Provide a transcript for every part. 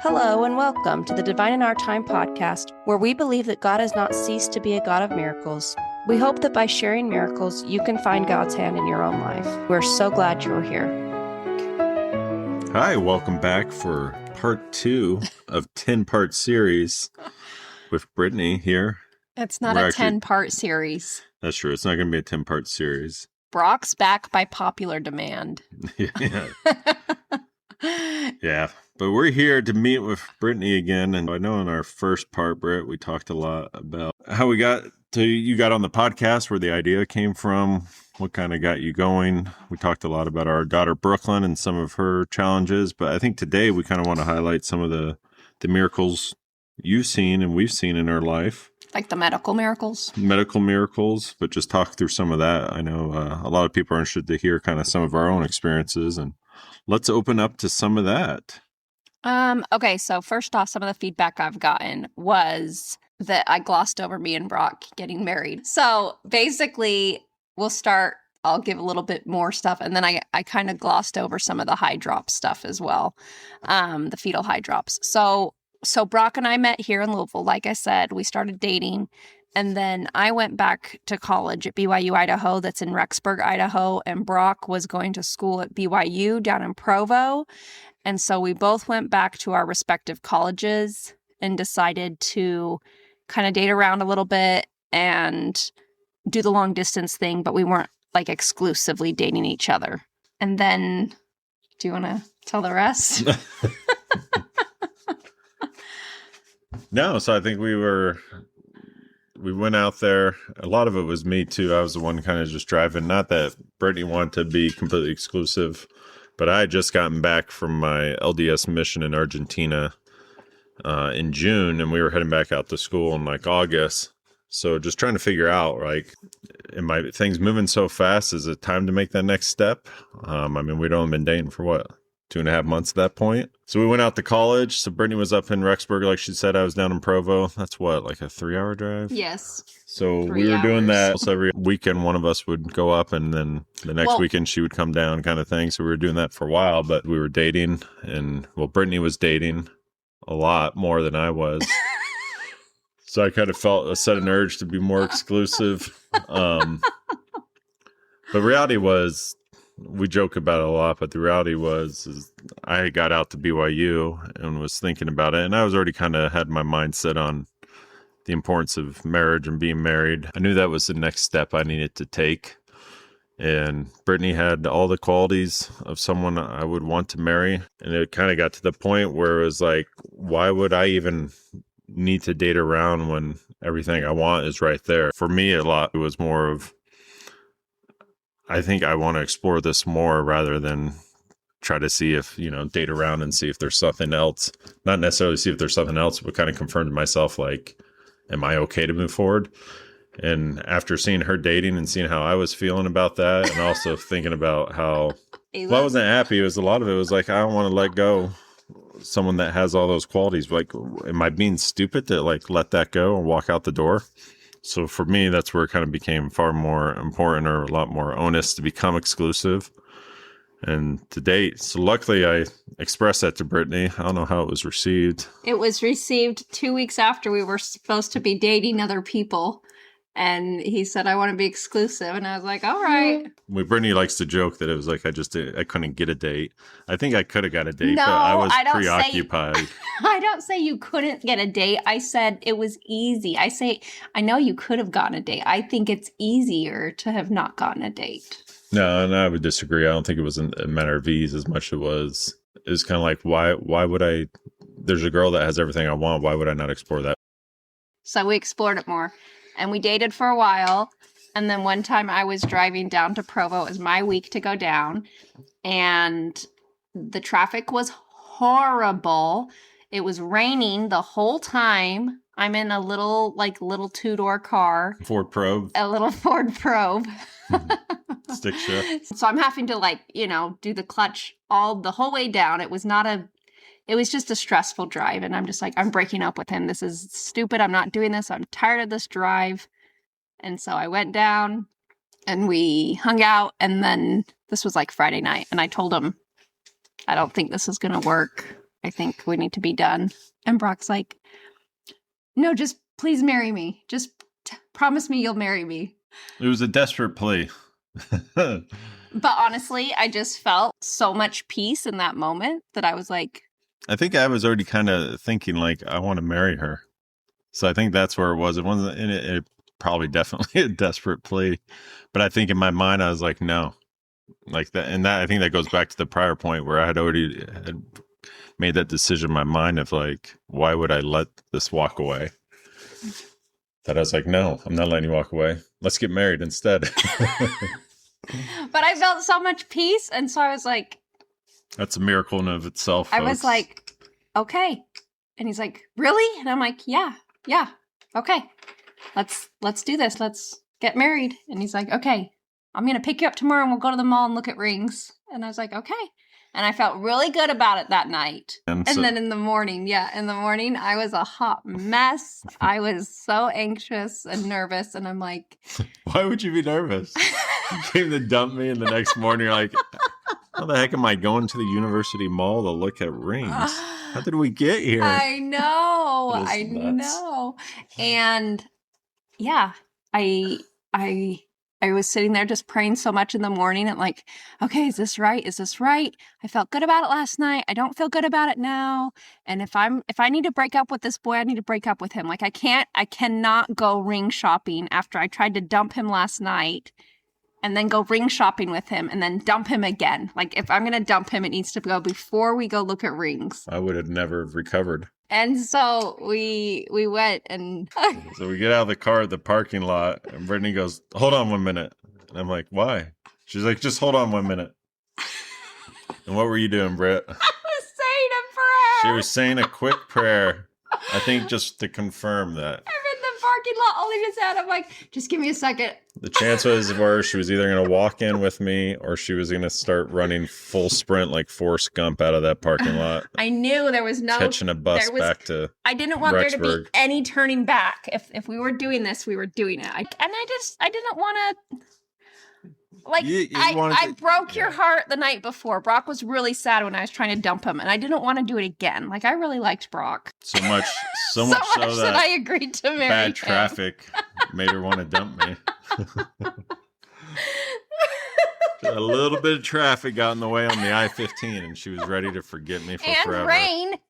Hello and welcome to the Divine in Our Time podcast, where we believe that God has not ceased to be a God of miracles. We hope that by sharing miracles, you can find God's hand in your own life. We're so glad you're here. Hi, welcome back for part 2 of 10-part series with Brittany here. It's not a 10-part series. That's true. It's not going to be a 10-part series. Brock's back by popular demand. Yeah. Yeah. But we're here to meet with Brittany again. And I know in our first part, Britt, we talked a lot about how you got on the podcast, where the idea came from, what kind of got you going. We talked a lot about our daughter, Brooklyn, and some of her challenges. But I think today we kind of want to highlight some of the miracles you've seen and we've seen in our life. Like the medical miracles? Medical miracles, but just talk through some of that. I know a lot of people are interested to hear kind of some of our own experiences, and let's open up to some of that. Okay, so first off, some of the feedback I've gotten was that I glossed over me and Brock getting married. So basically, I'll give a little bit more stuff, and then I kind of glossed over some of the high drop stuff as well, the fetal high drops. So Brock and I met here in Louisville. Like I said, we started dating, and then I went back to college at BYU, Idaho. That's in Rexburg, Idaho, and Brock was going to school at BYU down in Provo. And so we both went back to our respective colleges and decided to kind of date around a little bit and do the long distance thing, but we weren't like exclusively dating each other. And then, do you want to tell the rest? No, so I think we went out there. A lot of it was me too. I was the one kind of just driving. Not that Brittany wanted to be completely exclusive, but I had just gotten back from my LDS mission in Argentina in June, and we were heading back out to school in like August. So just trying to figure out, like, things moving so fast? Is it time to make that next step? I mean, we'd only been dating for what, 2.5 months at that point. So we went out to college. So Brittany was up in Rexburg, like she said. I was down in Provo. That's what, like a 3-hour drive? Yes. So we were doing that. So every weekend, one of us would go up, and then the next weekend she would come down, kind of thing. So we were doing that for a while, but we were dating, and Brittany was dating a lot more than I was. So I kind of felt a sudden urge to be more exclusive. But reality was, we joke about it a lot, but the reality is I got out to BYU and was thinking about it, and I was already kind of had my mind set on the importance of marriage and being married. I knew that was the next step I needed to take. And Brittany had all the qualities of someone I would want to marry. And it kind of got to the point where it was like, why would I even need to date around when everything I want is right there? For me, it was more of, I think I want to explore this more rather than try to see if, date around and see if there's something else. Not necessarily see if there's something else, but kind of confirm to myself, like, am I okay to move forward? And after seeing her dating and seeing how I was feeling about that, and also thinking about how, I wasn't happy. A lot of it was like, I don't want to let go someone that has all those qualities. Like, am I being stupid to like let that go and walk out the door? So for me, that's where it kind of became far more important, or a lot more onus, to become exclusive and to date. So luckily I expressed that to Brittany. I don't know how it was received. It was received 2 weeks after we were supposed to be dating other people. And he said, I want to be exclusive. And I was like, all right. Brittany likes to joke that it was like, I couldn't get a date. I think I could have got a date, but I was preoccupied. I don't say you couldn't get a date. I said it was easy. I know you could have gotten a date. I think it's easier to have not gotten a date. No, and I would disagree. I don't think it was a matter of ease as much as it was kind of like, why would I, there's a girl that has everything I want. Why would I not explore that? So we explored it more. And we dated for a while. And then one time I was driving down to Provo. It was my week to go down. And the traffic was horrible. It was raining the whole time. I'm in a little 2-door car. Ford Probe. A little Ford Probe. Stick shift. So I'm having to do the clutch the whole way down. It was just a stressful drive. And I'm just like, I'm breaking up with him. This is stupid. I'm not doing this. I'm tired of this drive. And so I went down and we hung out. And then this was like Friday night. And I told him, I don't think this is going to work. I think we need to be done. And Brock's like, no, just please marry me. Just promise me you'll marry me. It was a desperate plea. But honestly, I just felt so much peace in that moment that I was like, I think I was already kind of thinking like, I want to marry her. So I think that's where it was. It wasn't, it probably definitely a desperate plea. But I think in my mind, I was like, no. Like that. And that, I think that goes back to the prior point where I had already made that decision in my mind of like, why would I let this walk away? That I was like, no, I'm not letting you walk away. Let's get married instead. But I felt so much peace. And so I was like, that's a miracle in of itself. I was like, okay. And he's like, really? And I'm like, yeah, okay. Let's do this. Let's get married. And he's like, okay, I'm going to pick you up tomorrow and we'll go to the mall and look at rings. And I was like, okay. And I felt really good about it that night. And then in the morning, I was a hot mess. I was so anxious and nervous. And I'm like, why would you be nervous? You came to dump me, and the next morning you're like, how the heck am I going to the university mall to look at rings? How did we get here? I know. And yeah, I was sitting there just praying so much in the morning and like, okay, is this right? Is this right? I felt good about it last night. I don't feel good about it now. And if I need to break up with this boy, I need to break up with him. Like I cannot go ring shopping after I tried to dump him last night and then go ring shopping with him and then dump him again. Like if I'm going to dump him, it needs to go before we go look at rings. I would have never recovered. And so we went and... So we get out of the car at the parking lot and Brittany goes, hold on 1 minute. And I'm like, why? She's like, just hold on 1 minute. And what were you doing, Britt? I was saying a prayer. She was saying a quick prayer. I think just to confirm that. I'm in the parking lot holding his hand. I'm like, just give me a second. The chances were she was either going to walk in with me or she was going to start running full sprint like Forrest Gump out of that parking lot. I knew there was no... Catching a bus back to I didn't want Rexburg. there to be any turning back. If we were doing this, we were doing it. I didn't want to... Like, I broke your heart the night before. Brock was really sad when I was trying to dump him, and I didn't want to do it again. Like, I really liked Brock. So much so that I agreed to marry bad him. traffic made her want to dump me. A little bit of traffic got in the way on the I-15, and she was ready to forget me for forever.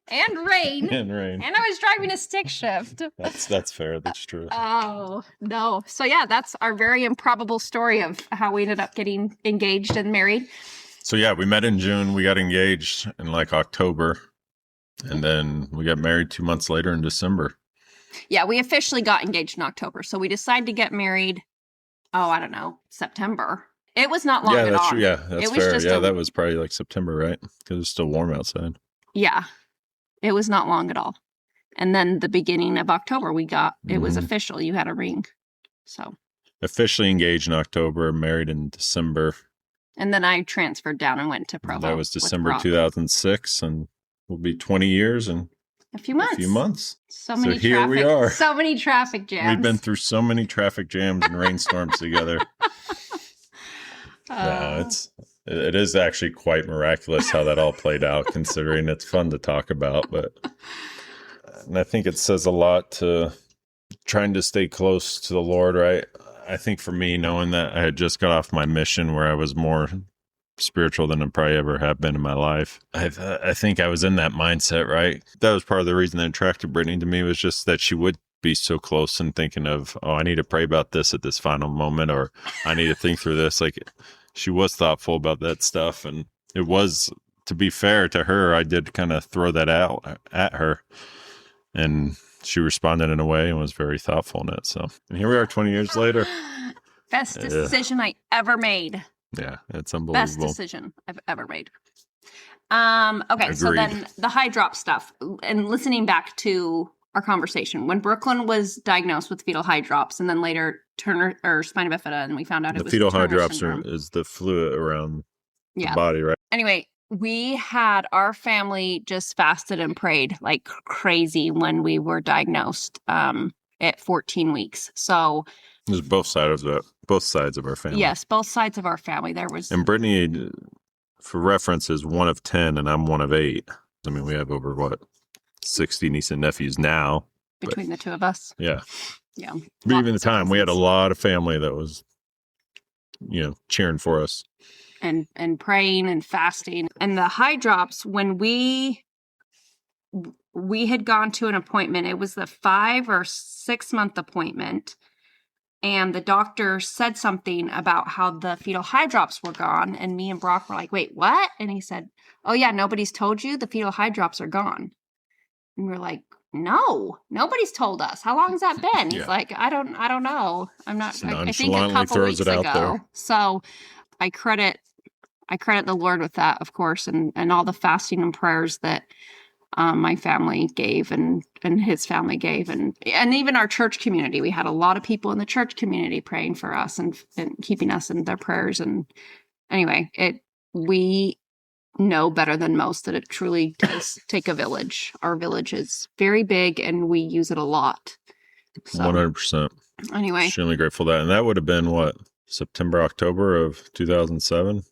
And rain. And I was driving a stick shift. That's fair. That's true. Oh, no. So, yeah, that's our very improbable story of how we ended up getting engaged and married. So, yeah, we met in June. We got engaged in like October. And then we got married 2 months later in December. Yeah, we officially got engaged in October. So we decided to get married, I don't know, September. It was not long at all. True. Yeah, that's fair. Yeah, that was probably like September, right? Because it's still warm outside. Yeah, it was not long at all. And then the beginning of October, it was official. You had a ring. So officially engaged in October, married in December. And then I transferred down and went to Provo. That was December 2006, and we'll be 20 years and a few months. So here we are. So many traffic jams. We've been through so many traffic jams and rainstorms together. Yeah, it is actually quite miraculous how that all played out, considering it's fun to talk about. And I think it says a lot to trying to stay close to the Lord, right? I think for me, knowing that I had just got off my mission where I was more spiritual than I probably ever have been in my life, I think I was in that mindset, right? That was part of the reason that attracted Brittany to me, was just that she would be so close and thinking of, I need to pray about this at this final moment, or I need to think through this. Like, she was thoughtful about that stuff. And it was, to be fair to her, I did kind of throw that out at her. And she responded in a way and was very thoughtful in it. So, and here we are 20 years later. Best decision I ever made. Yeah, it's unbelievable. Best decision I've ever made. Okay, Agreed. So then the high drop stuff, and listening back to our conversation, when Brooklyn was diagnosed with fetal high drops, and then later Turner or spina bifida, and we found out it was fetal high Turner drops syndrome. is the fluid around the body, right? Anyway, we had our family just fasted and prayed like crazy when we were diagnosed at 14 weeks. So it was both sides of our family. Yes, both sides of our family. There was, and Brittany, for reference, is one of 10, and I'm one of 8. I mean, we have over 60 nieces and nephews now. Between the two of us. Yeah. Yeah. But even the time, we had a lot of family that was, cheering for us. And praying and fasting. And the high drops, when we had gone to an appointment, it was the 5 or 6 month appointment. And the doctor said something about how the fetal high drops were gone. And me and Brock were like, wait, what? And he said, oh yeah, nobody's told you the fetal high drops are gone. And we were like, no, nobody's told us. How long has that been? He's like, I don't know. I'm not, I think a couple weeks ago. So I credit the Lord with that, of course, and all the fasting and prayers that my family gave and his family gave, and even our church community. We had a lot of people in the church community praying for us and keeping us in their prayers. And anyway, we know better than most that it truly does take a village. Our village is very big and we use it a lot. So, 100%. Anyway. Extremely grateful for that. And that would have been September, October of 2007?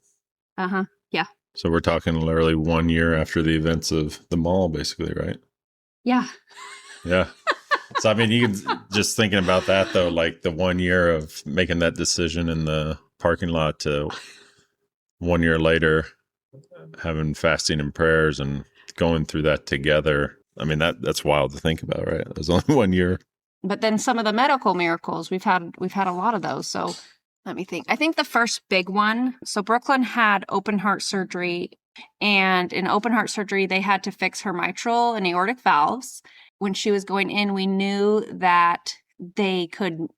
Uh-huh. Yeah. So we're talking literally 1 year after the events of the mall, basically, right? Yeah. Yeah. So, I mean, you can just thinking about that, though, like the 1 year of making that decision in the parking lot to 1 year later having fasting and prayers and going through that together. I mean, that's wild to think about, right? It was only 1 year. But then some of the medical miracles, we've had a lot of those. So let me think. I think the first big one, so Brooklyn had open heart surgery, and in open heart surgery, they had to fix her mitral and aortic valves. When she was going in, we knew that they were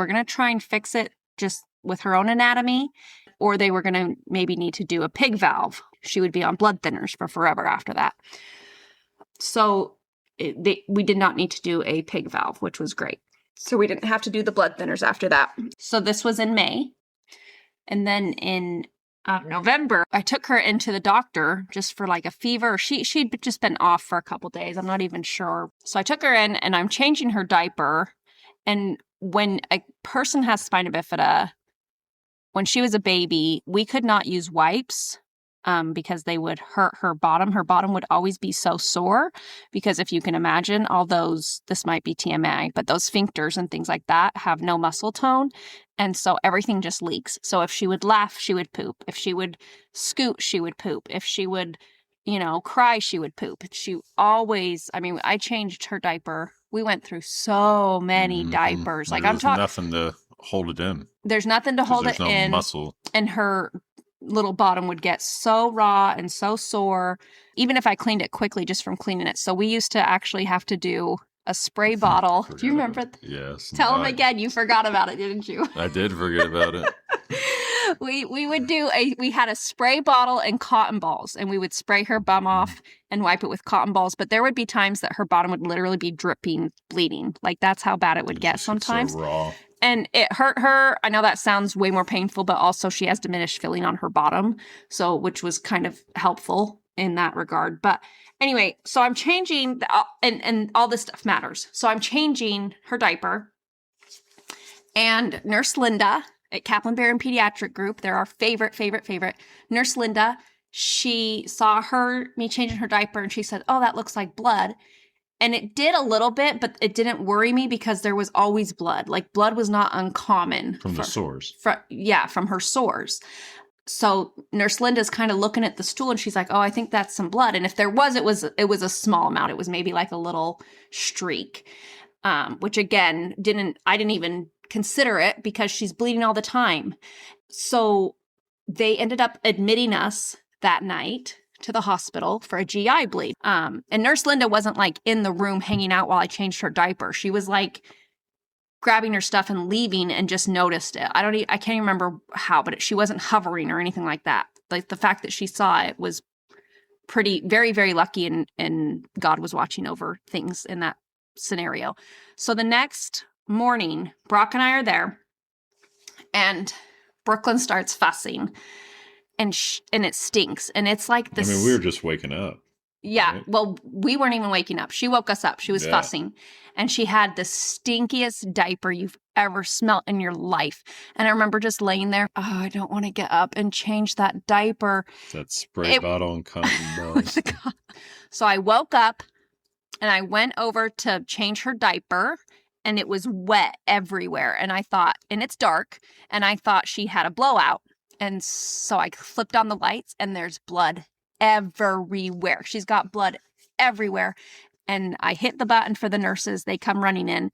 going to try and fix it just with her own anatomy, or they were going to maybe need to do a pig valve. She would be on blood thinners for forever after that. So we did not need to do a pig valve, which was great. So we didn't have to do the blood thinners after that. So this was in May. And then in November, I took her into the doctor just for like a fever. She'd just been off for a couple days. I'm not even sure. So I took her in and I'm changing her diaper. And when a person has spina bifida, when she was a baby, we could not use wipes because they would hurt her bottom. Her bottom would always be so sore because if you can imagine, this might be TMI, but those sphincters and things like that have no muscle tone. And so everything just leaks. So if she would laugh, she would poop. If she would scoot, she would poop. If she would, cry, she would poop. I changed her diaper. We went through so many diapers. Like I'm talking nothing to hold it in. There's nothing to hold it in. Muscle. And her little bottom would get so raw and so sore, even if I cleaned it quickly just from cleaning it. So we used to actually have to do a spray bottle. Do you remember? Yes. Tell them again. You forgot about it, didn't you? I did forget about it. We had a spray bottle and cotton balls, and we would spray her bum off and wipe it with cotton balls. But there would be times that her bottom would literally be dripping, bleeding. Like that's how bad it would get sometimes. So raw. And it hurt her. I know that sounds way more painful, but also she has diminished feeling on her bottom. So, which was kind of helpful in that regard. But anyway, so I'm changing, and all this stuff matters. So I'm changing her diaper. And Nurse Linda at Kaplan Barron Pediatric Group, they're our favorite. Nurse Linda, she saw me changing her diaper, and she said, "Oh, that looks like blood." And it did a little bit, but it didn't worry me because there was always blood. Like blood was not uncommon. From the sores. From her sores. So Nurse Linda's kind of looking at the stool and she's like, "Oh, I think that's some blood." And if there was, it was a small amount. It was maybe like a little streak, which again, I didn't even consider it because she's bleeding all the time. So they ended up admitting us that night to the hospital for a GI bleed. And Nurse Linda wasn't like in the room hanging out while I changed her diaper. She was like grabbing her stuff and leaving and just noticed it. I can't even remember how, but she wasn't hovering or anything like that. Like the fact that she saw it was very, very lucky, and God was watching over things in that scenario. So the next morning, Brock and I are there, and Brooklyn starts fussing. And it stinks. And it's like this. I mean, we were just waking up. Yeah. Right? Well, we weren't even waking up. She woke us up. She was fussing. And she had the stinkiest diaper you've ever smelt in your life. And I remember just laying there. Oh, I don't want to get up and change that diaper. That spray bottle and cotton balls. So I woke up and I went over to change her diaper, and it was wet everywhere. And I thought, and it's dark, and I thought she had a blowout. And so I flipped on the lights, and there's blood everywhere. She's got blood everywhere. And I hit the button for the nurses. They come running in,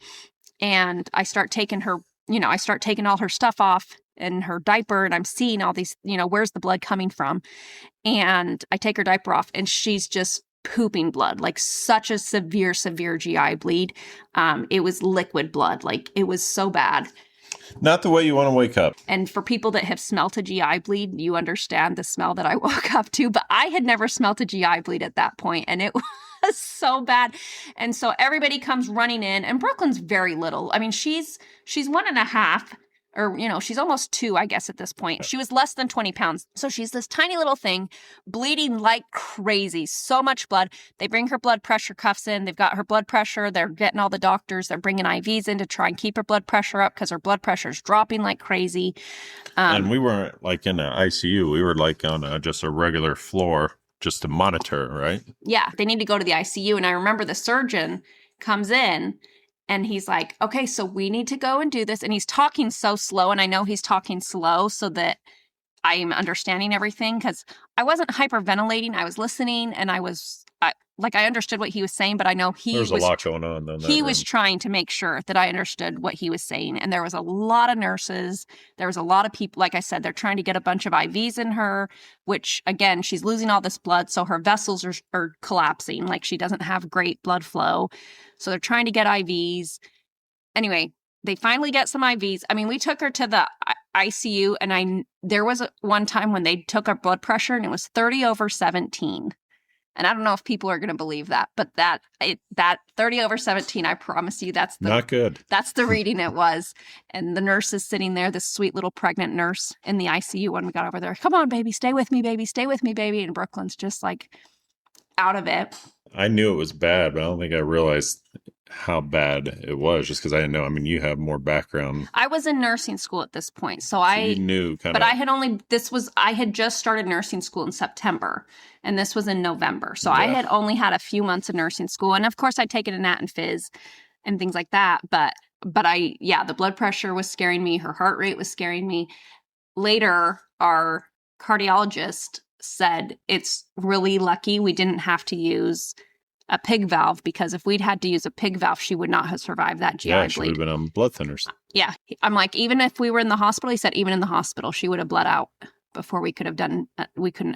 and I start taking her, I start taking all her stuff off and her diaper, and I'm seeing all these, where's the blood coming from? And I take her diaper off, and she's just pooping blood, like such a severe GI bleed. It was liquid blood. Like it was so bad. Not the way you want to wake up. And for people that have smelt a GI bleed, you understand the smell that I woke up to, but I had never smelt a GI bleed at that point, and it was so bad. And so everybody comes running in, and Brooklyn's very little. I mean, she's 1.5, or, she's almost 2, I guess, at this point. She was less than 20 pounds. So she's this tiny little thing bleeding like crazy, so much blood. They bring her blood pressure cuffs in. They've got her blood pressure. They're getting all the doctors. They're bringing IVs in to try and keep her blood pressure up because her blood pressure is dropping like crazy. And we weren't like in the ICU. We were like on just a regular floor just to monitor, right? Yeah, they need to go to the ICU. And I remember the surgeon comes in, and he's like, okay, so we need to go and do this. And he's talking so slow. And I know he's talking slow so that I'm understanding everything, because I wasn't hyperventilating. I was listening, and I understood what he was saying, but I know There's a lot going on. He was trying to make sure that I understood what he was saying. And there was a lot of nurses. There was a lot of people. Like I said, they're trying to get a bunch of IVs in her, which again, she's losing all this blood. So her vessels are collapsing. Like she doesn't have great blood flow. So they're trying to get IVs. Anyway, they finally get some IVs. I mean, we took her to the ICU, and there was one time when they took her blood pressure, and it was 30/17. And I don't know if people are going to believe that, but that 30/17, I promise you, that's not good. That's the reading it was. And the nurse is sitting there, this sweet little pregnant nurse in the ICU when we got over there. Come on, baby, stay with me, baby, stay with me, baby. And Brooklyn's just like out of it. I knew it was bad, but I don't think I realized how bad it was, just because I didn't know. I mean, you have more background. I was in nursing school at this point, so you knew kind of. But I had just started nursing school in September, and this was in November. So I had only had a few months of nursing school, and of course I'd taken a nat and phys and things like that. But the blood pressure was scaring me. Her heart rate was scaring me. Later, our cardiologist said it's really lucky we didn't have to use a pig valve, because if we'd had to use a pig valve, she would not have survived that GI bleed. She would have been on blood thinners. Yeah. I'm like, even if we were in the hospital, he said, even in the hospital, she would have bled out before we couldn't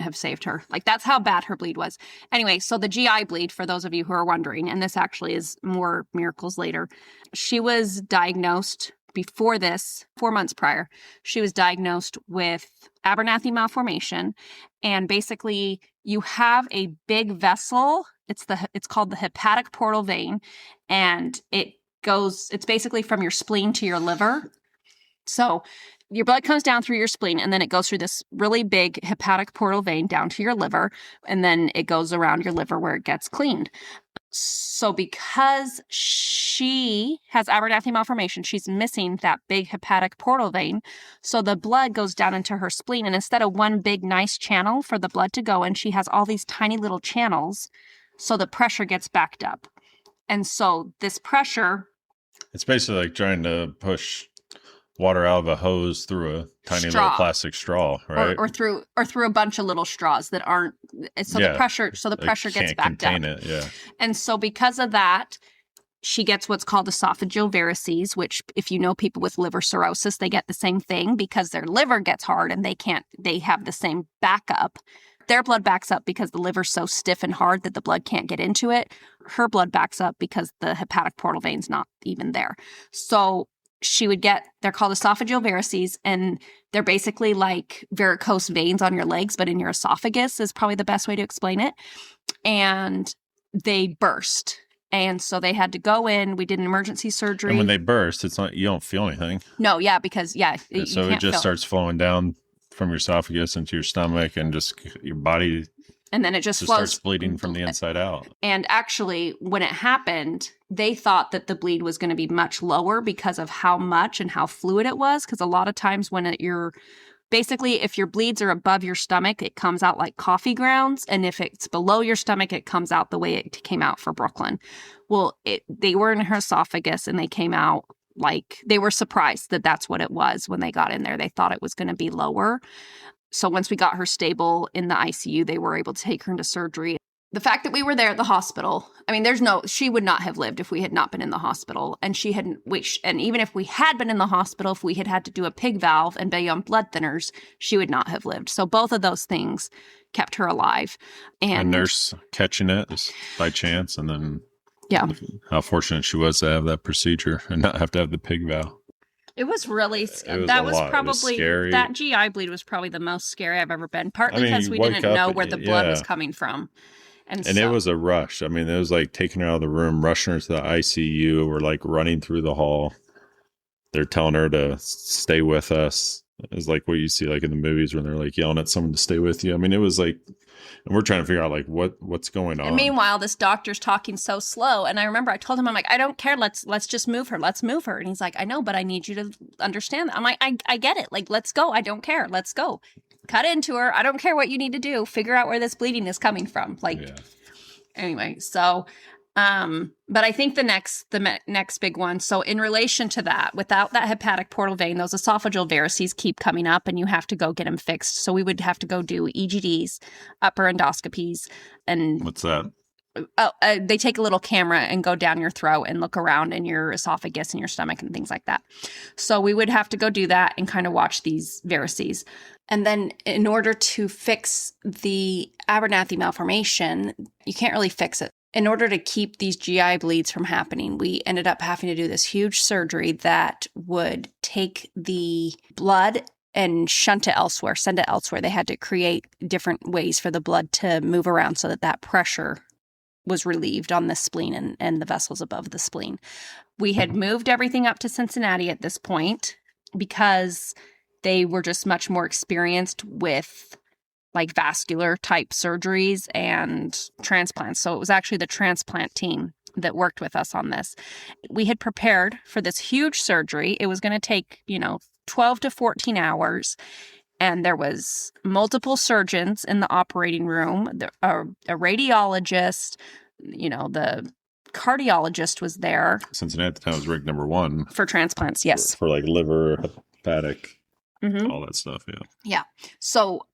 have saved her. Like, that's how bad her bleed was. Anyway, so the GI bleed, for those of you who are wondering, and this actually is more miracles later, she was diagnosed before this, 4 months prior, she was diagnosed with Abernathy malformation. And basically, you have a big vessel. It's called the hepatic portal vein, and it's basically from your spleen to your liver. So your blood comes down through your spleen, and then it goes through this really big hepatic portal vein down to your liver, and then it goes around your liver where it gets cleaned. So because she has Abernathy malformation, she's missing that big hepatic portal vein. So the blood goes down into her spleen, and instead of one big nice channel for the blood to go in, she has all these tiny little channels. So the pressure gets backed up. And so this pressure... It's basically like trying to push water out of a hose through a tiny little plastic straw, right? Or through a bunch of little straws that aren't... So the pressure gets backed up. It, yeah. And so because of that, she gets what's called esophageal varices, which if you know people with liver cirrhosis, they get the same thing because their liver gets hard and they have the same backup. Their blood backs up because the liver's so stiff and hard that the blood can't get into it. Her blood backs up because the hepatic portal vein's not even there. So they're called esophageal varices, and they're basically like varicose veins on your legs, but in your esophagus is probably the best way to explain it. And they burst. And so they had to go in. We did an emergency surgery. And when they burst, it's not, you don't feel anything. No, yeah, because, so it just starts flowing down from your esophagus into your stomach, and just your body. And then it just flows. Starts bleeding from the inside out. And actually, when it happened, they thought that the bleed was going to be much lower because of how much and how fluid it was. Because a lot of times when you're basically, if your bleeds are above your stomach, it comes out like coffee grounds. And if it's below your stomach, it comes out the way it came out for Brooklyn. Well, they were in her esophagus and they came out like they were surprised that that's what it was when they got in there. They thought it was going to be lower. So once we got her stable in the ICU, they were able to take her into surgery. The fact that we were there at the hospital, I mean, she would not have lived if we had not been in the hospital. And and even if we had been in the hospital, if we had had to do a pig valve and be on blood thinners, she would not have lived. So both of those things kept her alive. And a nurse catching it just by chance. And then how fortunate she was to have that procedure and not have to have the pig valve. It was really, that GI bleed was probably the most scary I've ever been, partly because we didn't know where the blood was coming from. And it was a rush. I mean, it was like taking her out of the room, rushing her to the ICU. We're like running through the hall. They're telling her to stay with us. It's like what you see like in the movies when they're like yelling at someone to stay with you. I mean, it was like, and we're trying to figure out like what's going on. And meanwhile, this doctor's talking so slow. And I remember I told him, I'm like, I don't care. Let's just move her. Let's move her. And he's like, I know, but I need you to understand that. I'm like, I get it. Like, let's go. I don't care. Let's go. Cut into her. I don't care what you need to do. Figure out where this bleeding is coming from. Anyway, so, but I think the next big one. So in relation to that, without that hepatic portal vein, those esophageal varices keep coming up and you have to go get them fixed. So we would have to go do EGDs, upper endoscopies. And what's that? They take a little camera and go down your throat and look around in your esophagus and your stomach and things like that. So we would have to go do that and kind of watch these varices. And then in order to fix the Abernathy malformation, you can't really fix it. In order to keep these GI bleeds from happening, we ended up having to do this huge surgery that would take the blood and shunt it elsewhere, send it elsewhere. They had to create different ways for the blood to move around so that pressure was relieved on the spleen and the vessels above the spleen. We had moved everything up to Cincinnati at this point because they were just much more experienced with like vascular type surgeries and transplants. So it was actually the transplant team that worked with us on this. We had prepared for this huge surgery. It was going to take, 12 to 14 hours. And there was multiple surgeons in the operating room, a radiologist, the cardiologist was there. Cincinnati at the time was ranked number 1. For transplants, yes. For like liver, hepatic, all that stuff, yeah. Yeah. So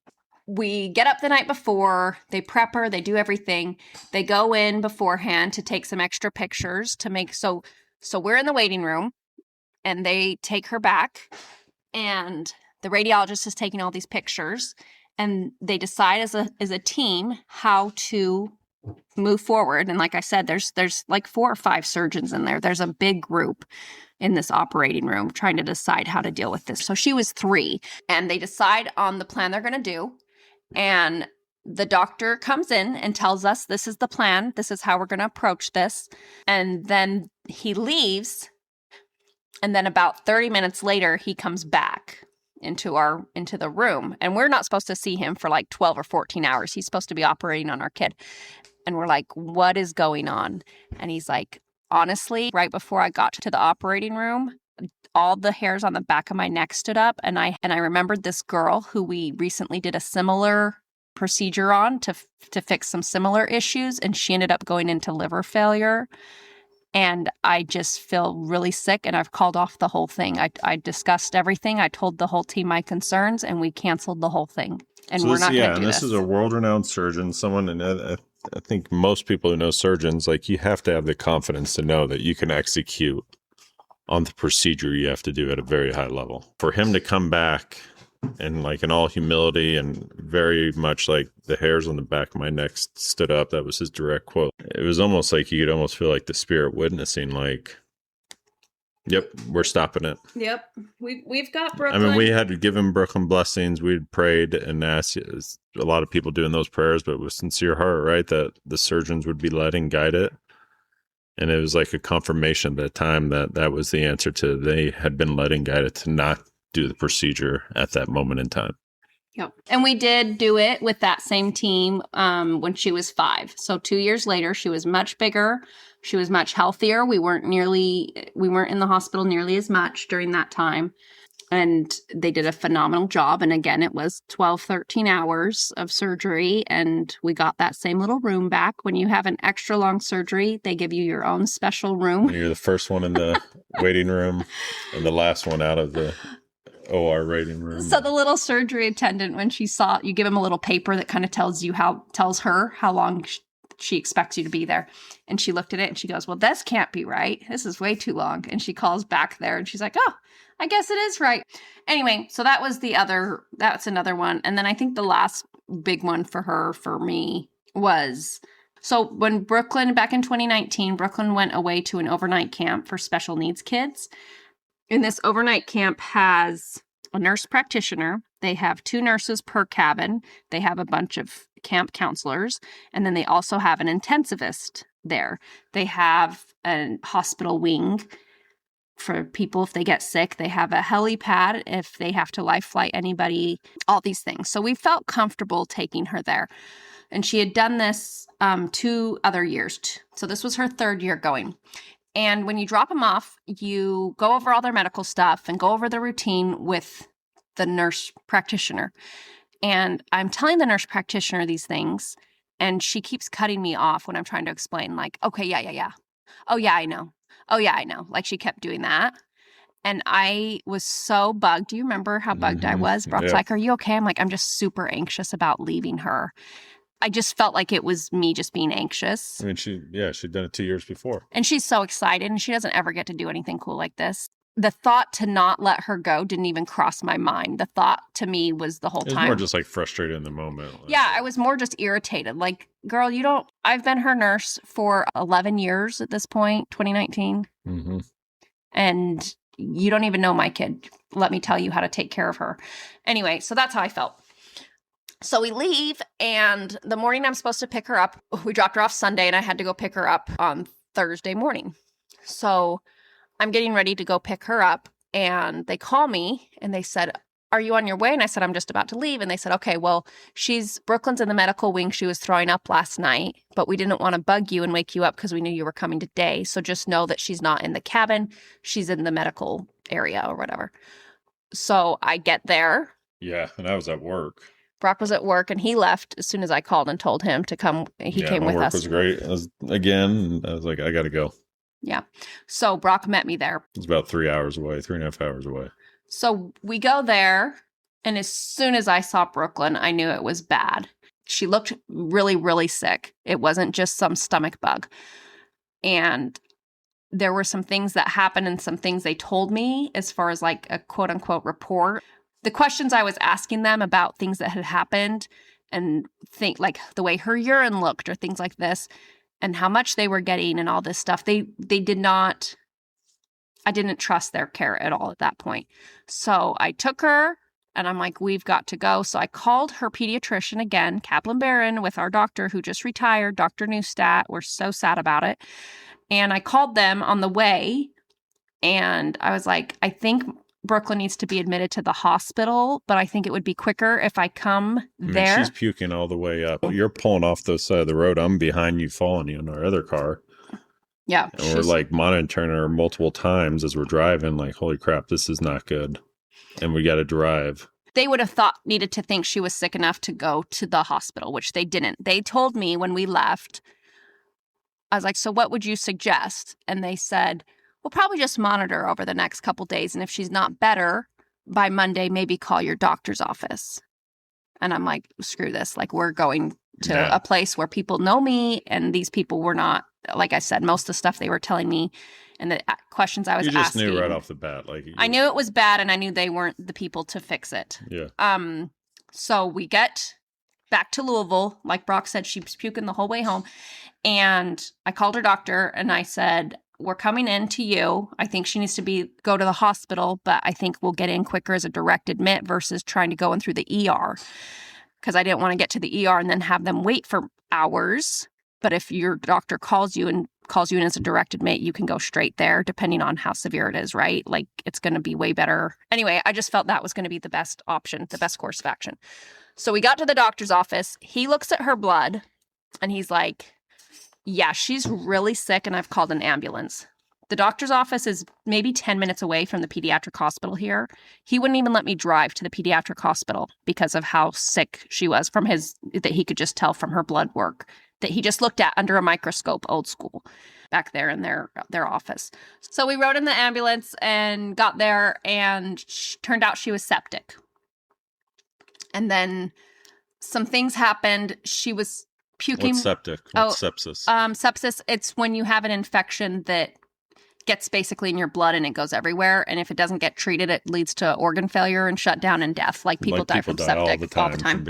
we get up the night before, they prep her, they do everything. They go in beforehand to take some extra pictures to make, so we're in the waiting room and they take her back and the radiologist is taking all these pictures and they decide as a team how to move forward. And like I said, there's like 4 or 5 surgeons in there. There's a big group in this operating room trying to decide how to deal with this. So she was 3 and they decide on the plan they're going to do. And the doctor comes in and tells us, this is the plan. This is how we're going to approach this. And then he leaves. And then about 30 minutes later, he comes back into the room. And we're not supposed to see him for like 12 or 14 hours. He's supposed to be operating on our kid. And we're like, what is going on? And he's like, honestly, right before I got to the operating room, all the hairs on the back of my neck stood up. And I remembered this girl who we recently did a similar procedure on to fix some similar issues. And she ended up going into liver failure. And I just feel really sick. And I've called off the whole thing. I discussed everything. I told the whole team my concerns and we canceled the whole thing. And so we're not going to do this. This is a world-renowned surgeon, someone, and I think most people who know surgeons, like you have to have the confidence to know that you can execute on the procedure you have to do at a very high level. For him to come back and like in all humility and very much like the hairs on the back of my neck stood up, that was his direct quote. It was almost like you could almost feel like the spirit witnessing, like, yep, we're stopping it. Yep. We've got Brooklyn. I mean, we had given Brooklyn blessings. We'd prayed and asked a lot of people doing those prayers, but with sincere heart, right? That the surgeons would be led and guide it. And it was like a confirmation at that time that was the answer to, they had been led and guided to not do the procedure at that moment in time. Yep. And we did do it with that same team when she was 5. So 2 years later, she was much bigger. She was much healthier. We weren't in the hospital nearly as much during that time. And they did a phenomenal job. And again, it was 12, 13 hours of surgery. And we got that same little room back. When you have an extra long surgery, they give you your own special room. And you're the first one in the waiting room and the last one out of the OR waiting room. So the little surgery attendant, when she saw, you give him a little paper that kind of tells her how long she expects you to be there. And she looked at it and she goes, well, this can't be right. This is way too long. And she calls back there and she's like, oh, I guess it is right. Anyway, so that's another one. And then I think the last big one for me was, so when back in 2019, Brooklyn went away to an overnight camp for special needs kids. And this overnight camp has a nurse practitioner. They have 2 nurses per cabin. They have a bunch of camp counselors. And then they also have an intensivist there. They have a hospital wing for people if they get sick. They have a helipad if they have to life flight anybody, all these things. So we felt comfortable taking her there. And she had done this 2 other years. So this was her 3rd year going. And when you drop them off, you go over all their medical stuff and go over the routine with the nurse practitioner. And I'm telling the nurse practitioner these things, and she keeps cutting me off when I'm trying to explain, like, okay, yeah. Oh, yeah, I know. Oh, yeah, I know. Like, she kept doing that. And I was so bugged. Do you remember how bugged I was? Brock's like, are you okay? I'm like, I'm just super anxious about leaving her. I just felt like it was me just being anxious. I mean, she'd done it 2 years before. And she's so excited, and she doesn't ever get to do anything cool like this. The thought to not let her go didn't even cross my mind. The thought to me was the whole time. It was more just like frustrated in the moment. Yeah, I was more just irritated. Like, girl, I've been her nurse for 11 years at this point, 2019. Mm-hmm. And you don't even know my kid. Let me tell you how to take care of her. Anyway, so that's how I felt. So we leave, and the morning I'm supposed to pick her up, we dropped her off Sunday, and I had to go pick her up on Thursday morning. So I'm getting ready to go pick her up, and they call me, and they said, are you on your way? And I said, I'm just about to leave. And they said, okay, well, Brooklyn's in the medical wing. She was throwing up last night, but we didn't want to bug you and wake you up because we knew you were coming today. So just know that she's not in the cabin. She's in the medical area or whatever. So I get there. Yeah, and I was at work. Brock was at work, and he left as soon as I called and told him to come. He came with us. Work was great. I was like, I got to go. Yeah. So Brock met me there. It's about 3 hours away, 3.5 hours away. So we go there, and as soon as I saw Brooklyn, I knew it was bad. She looked really, really sick. It wasn't just some stomach bug. And there were some things that happened and some things they told me as far as like a quote unquote report. The questions I was asking them about things that had happened and think like the way her urine looked or things like this and how much they were getting and all this stuff, they did not, I didn't trust their care at all at that point. So I took her and I'm like, we've got to go. So I called her pediatrician again, Kaplan Barron, with our doctor who just retired, Dr. Neustadt. We're so sad about it. And I called them on the way and I was like, I think Brooklyn needs to be admitted to the hospital, but I think it would be quicker if I come there. She's puking all the way up. You're pulling off the side of the road. I'm behind you, following you in our other car. Yeah. And we're like monitoring her multiple times as we're driving, like, holy crap, this is not good. And we got to drive. They would have needed to think she was sick enough to go to the hospital, which they didn't. They told me when we left, I was like, so what would you suggest? And they said, we'll probably just monitor over the next couple days. And if she's not better by Monday, maybe call your doctor's office. And I'm like, screw this. Like, we're going to a place where people know me. And these people were not, like I said, most of the stuff they were telling me and the questions I was asking. You just knew right off the bat. I knew it was bad and I knew they weren't the people to fix it. Yeah. So we get back to Louisville. Like Brock said, she was puking the whole way home. And I called her doctor and I said, we're coming in to you. I think she needs to go to the hospital, but I think we'll get in quicker as a direct admit versus trying to go in through the ER. Because I didn't want to get to the ER and then have them wait for hours. But if your doctor calls you in as a direct admit, you can go straight there, depending on how severe it is, right? Like, it's going to be way better. Anyway, I just felt that was going to be the best option, the best course of action. So we got to the doctor's office. He looks at her blood and he's like, yeah, she's really sick and I've called an ambulance. The doctor's office is maybe 10 minutes away from the pediatric hospital here. He wouldn't even let me drive to the pediatric hospital because of how sick she was that he could just tell from her blood work that he just looked at under a microscope, old school, back there in their office. So we rode in the ambulance and got there, and turned out she was septic. And then some things happened. She was puking. What's septic? What's sepsis? Sepsis, it's when you have an infection that gets basically in your blood and it goes everywhere. And if it doesn't get treated, it leads to organ failure and shutdown and death. Like people die from septic all the time.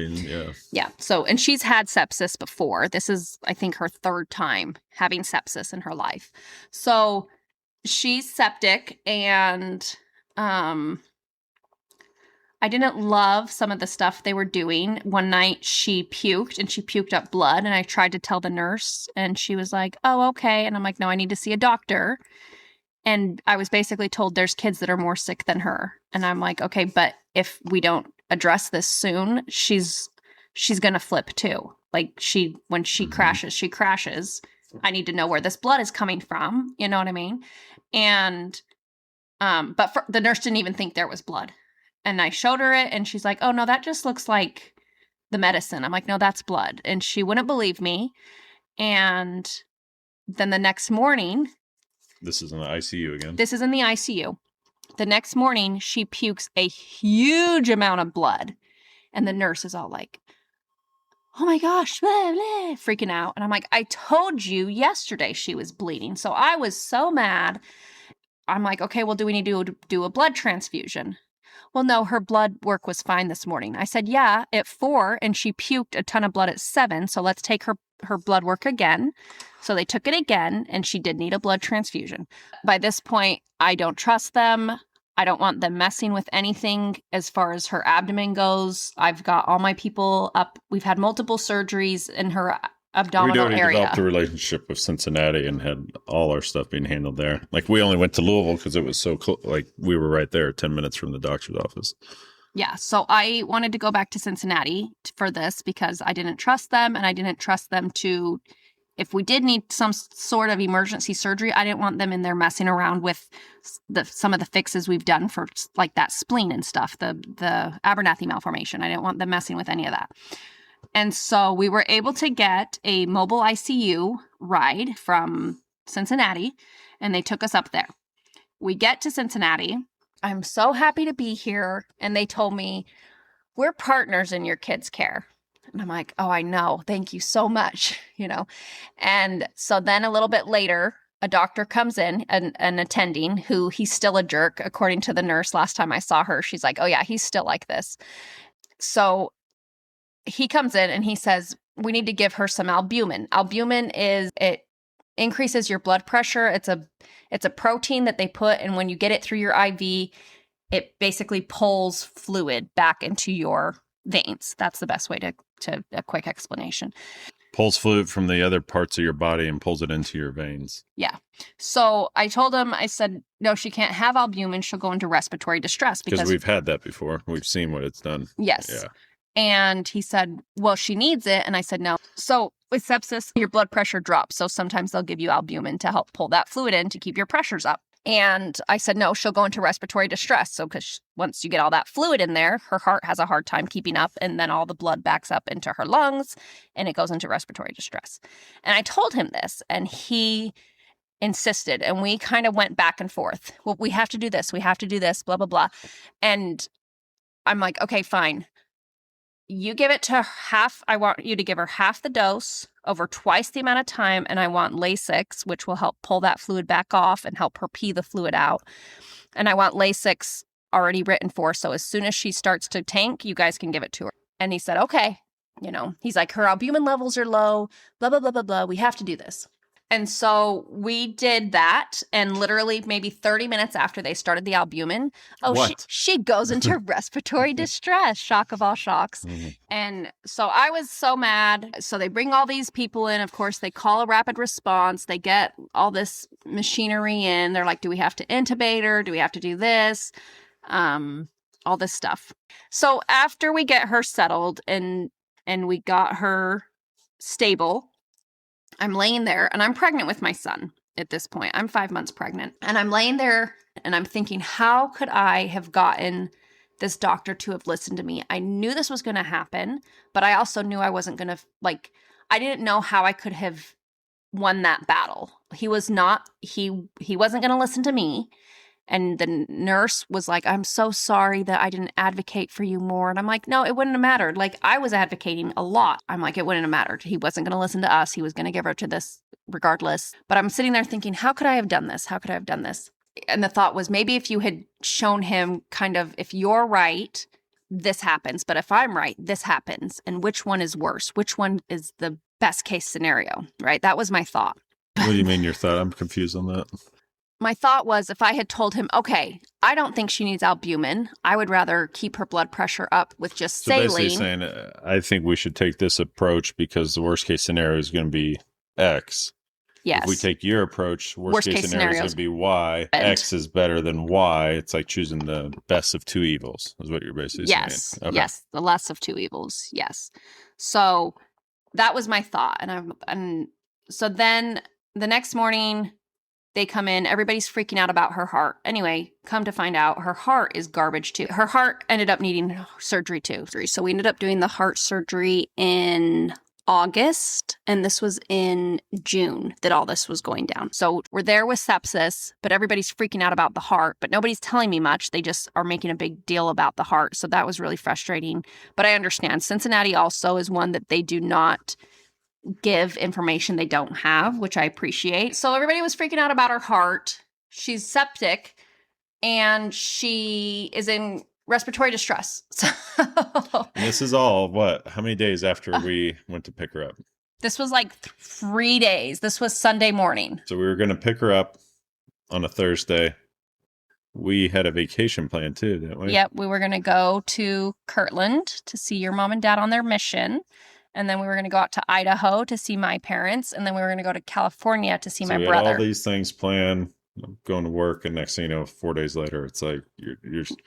Yeah. So, and she's had sepsis before. This is, I think, her third time having sepsis in her life. So she's septic, and I didn't love some of the stuff they were doing. One night she puked, and she puked up blood, and I tried to tell the nurse, and she was like, oh, okay. And I'm like, no, I need to see a doctor. And I was basically told there's kids that are more sick than her. And I'm like, okay, but if we don't address this soon, she's going to flip too. Like when she crashes, she crashes. I need to know where this blood is coming from. You know what I mean? And, but the nurse didn't even think there was blood. And I showed her it, and she's like, oh no, that just looks like the medicine. I'm like, no, that's blood. And she wouldn't believe me. And then the next morning, this is in the ICU again. This is in the ICU. The next morning, she pukes a huge amount of blood. And the nurse is all like, oh my gosh, blah, blah, freaking out. And I'm like, I told you yesterday she was bleeding. So I was so mad. I'm like, okay, well, do we need to do a blood transfusion? Well, no, her blood work was fine this morning. I said, yeah, at 4, and she puked a ton of blood at 7. So let's take her blood work again. So they took it again, and she did need a blood transfusion. By this point, I don't trust them. I don't want them messing with anything as far as her abdomen goes. I've got all my people up. We've had multiple surgeries in her abdominal area. We developed a relationship with Cincinnati and had all our stuff being handled there. Like, we only went to Louisville because it was so close. Like, we were right there, 10 minutes from the doctor's office. Yeah, so I wanted to go back to Cincinnati for this because I didn't trust them, and I didn't trust them to, if we did need some sort of emergency surgery, I didn't want them in there messing around with some of the fixes we've done for like that spleen and stuff, the Abernathy malformation. I didn't want them messing with any of that. And so we were able to get a mobile ICU ride from Cincinnati, and they took us up there. We get to Cincinnati. I'm so happy to be here. And they told me, we're partners in your kids' care. And I'm like, oh, I know. Thank you so much. And so then a little bit later, a doctor comes in, an attending, who he's still a jerk. According to the nurse, last time I saw her, she's like, oh yeah, he's still like this. So he comes in and he says, we need to give her some albumin. Albumin it increases your blood pressure. It's a protein that they put, and when you get it through your IV, it basically pulls fluid back into your veins. That's the best way to a quick explanation. Pulls fluid from the other parts of your body and pulls it into your veins. Yeah. So I told him, I said, no, she can't have albumin. She'll go into respiratory distress. Because we've had that before. We've seen what it's done. Yes. Yeah. And he said, well, she needs it. And I said, no. So with sepsis, your blood pressure drops. So sometimes they'll give you albumin to help pull that fluid in to keep your pressures up. And I said, no, she'll go into respiratory distress. So because once you get all that fluid in there, her heart has a hard time keeping up. And then all the blood backs up into her lungs and it goes into respiratory distress. And I told him this, and he insisted. And we kind of went back and forth. Well, we have to do this. We have to do this, blah, blah, blah. And I'm like, okay, fine. You give it to half. I want you to give her half the dose over twice the amount of time. And I want Lasix, which will help pull that fluid back off and help her pee the fluid out. And I want Lasix already written for. So as soon as she starts to tank, you guys can give it to her. And he said, okay. He's like, her albumin levels are low, blah, blah, blah, blah, blah. We have to do this. And so we did that, and literally maybe 30 minutes after they started the albumin, she goes into respiratory distress, shock of all shocks. Mm-hmm. And so I was so mad. So they bring all these people in. Of course, they call a rapid response. They get all this machinery in. They're like, do we have to intubate her? Do we have to do this? All this stuff. So after we get her settled and we got her stable, I'm laying there and I'm pregnant with my son. at this point. I'm 5 months pregnant. And I'm laying there and I'm thinking, how could I have gotten this doctor to have listened to me? I knew this was going to happen, but I also knew I wasn't going to, like, I didn't know how I could have won that battle. He wasn't going to listen to me. And the nurse was like, I'm so sorry that I didn't advocate for you more. And I'm like, no, it wouldn't have mattered. Like, I was advocating a lot. I'm like, it wouldn't have mattered. He wasn't going to listen to us. He was going to give her to this regardless. But I'm sitting there thinking, how could I have done this? How could I have done this? And the thought was, maybe if you had shown him kind of, if you're right, this happens. But if I'm right, this happens. And which one is worse? Which one is the best case scenario, right? That was my thought. What do you mean your thought? I'm confused on that. My thought was, if I had told him, okay, I don't think she needs albumin, I would rather keep her blood pressure up with just saline. So basically saying, I think we should take this approach because the worst case scenario is going to be X. Yes. If we take your approach, worst case scenario is going to be Y. X is better than Y. It's like choosing the best of two evils, is what you're basically saying. Okay. Yes, the less of two evils. Yes. So that was my thought, and so then the next morning they come in. Everybody's freaking out about her heart. Anyway, come to find out, her heart is garbage too. Her heart ended up needing surgery too. So we ended up doing the heart surgery in August, and this was in June that all this was going down. So we're there with sepsis, but everybody's freaking out about the heart, but nobody's telling me much. They just are making a big deal about the heart. So that was really frustrating. But I understand Cincinnati also is one that they do not give information they don't have, which I appreciate. So everybody was freaking out about her heart. She's septic and she is in respiratory distress. So and this is all what? How many days after we went to pick her up? This was like 3 days. This was Sunday morning. So we were going to pick her up on a Thursday. We had a vacation plan too, didn't we? Yep. We were going to go to Kirtland to see your mom and dad on their mission. And then we were going to go out to Idaho to see my parents. And then we were going to go to California to see my we brother. Had all these things planned. I'm going to work, and next thing you know, 4 days later, it's like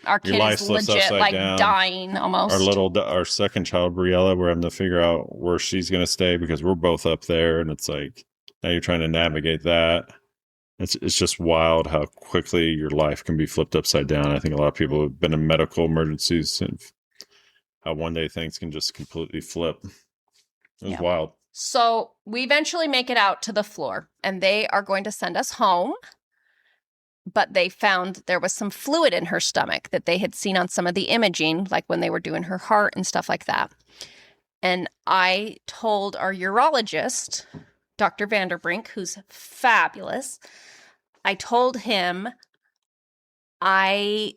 our kid is legit like down. Dying almost. Our second child, Briella, we're having to figure out where she's going to stay because we're both up there, and it's like now you're trying to navigate that. It's just wild how quickly your life can be flipped upside down. I think a lot of people have been in medical emergencies and how one day things can just completely flip. It was wild. So we eventually make it out to the floor, and they are going to send us home. But they found there was some fluid in her stomach that they had seen on some of the imaging, like when they were doing her heart and stuff like that. And I told our urologist, Dr. Vanderbrink, who's fabulous, I told him, I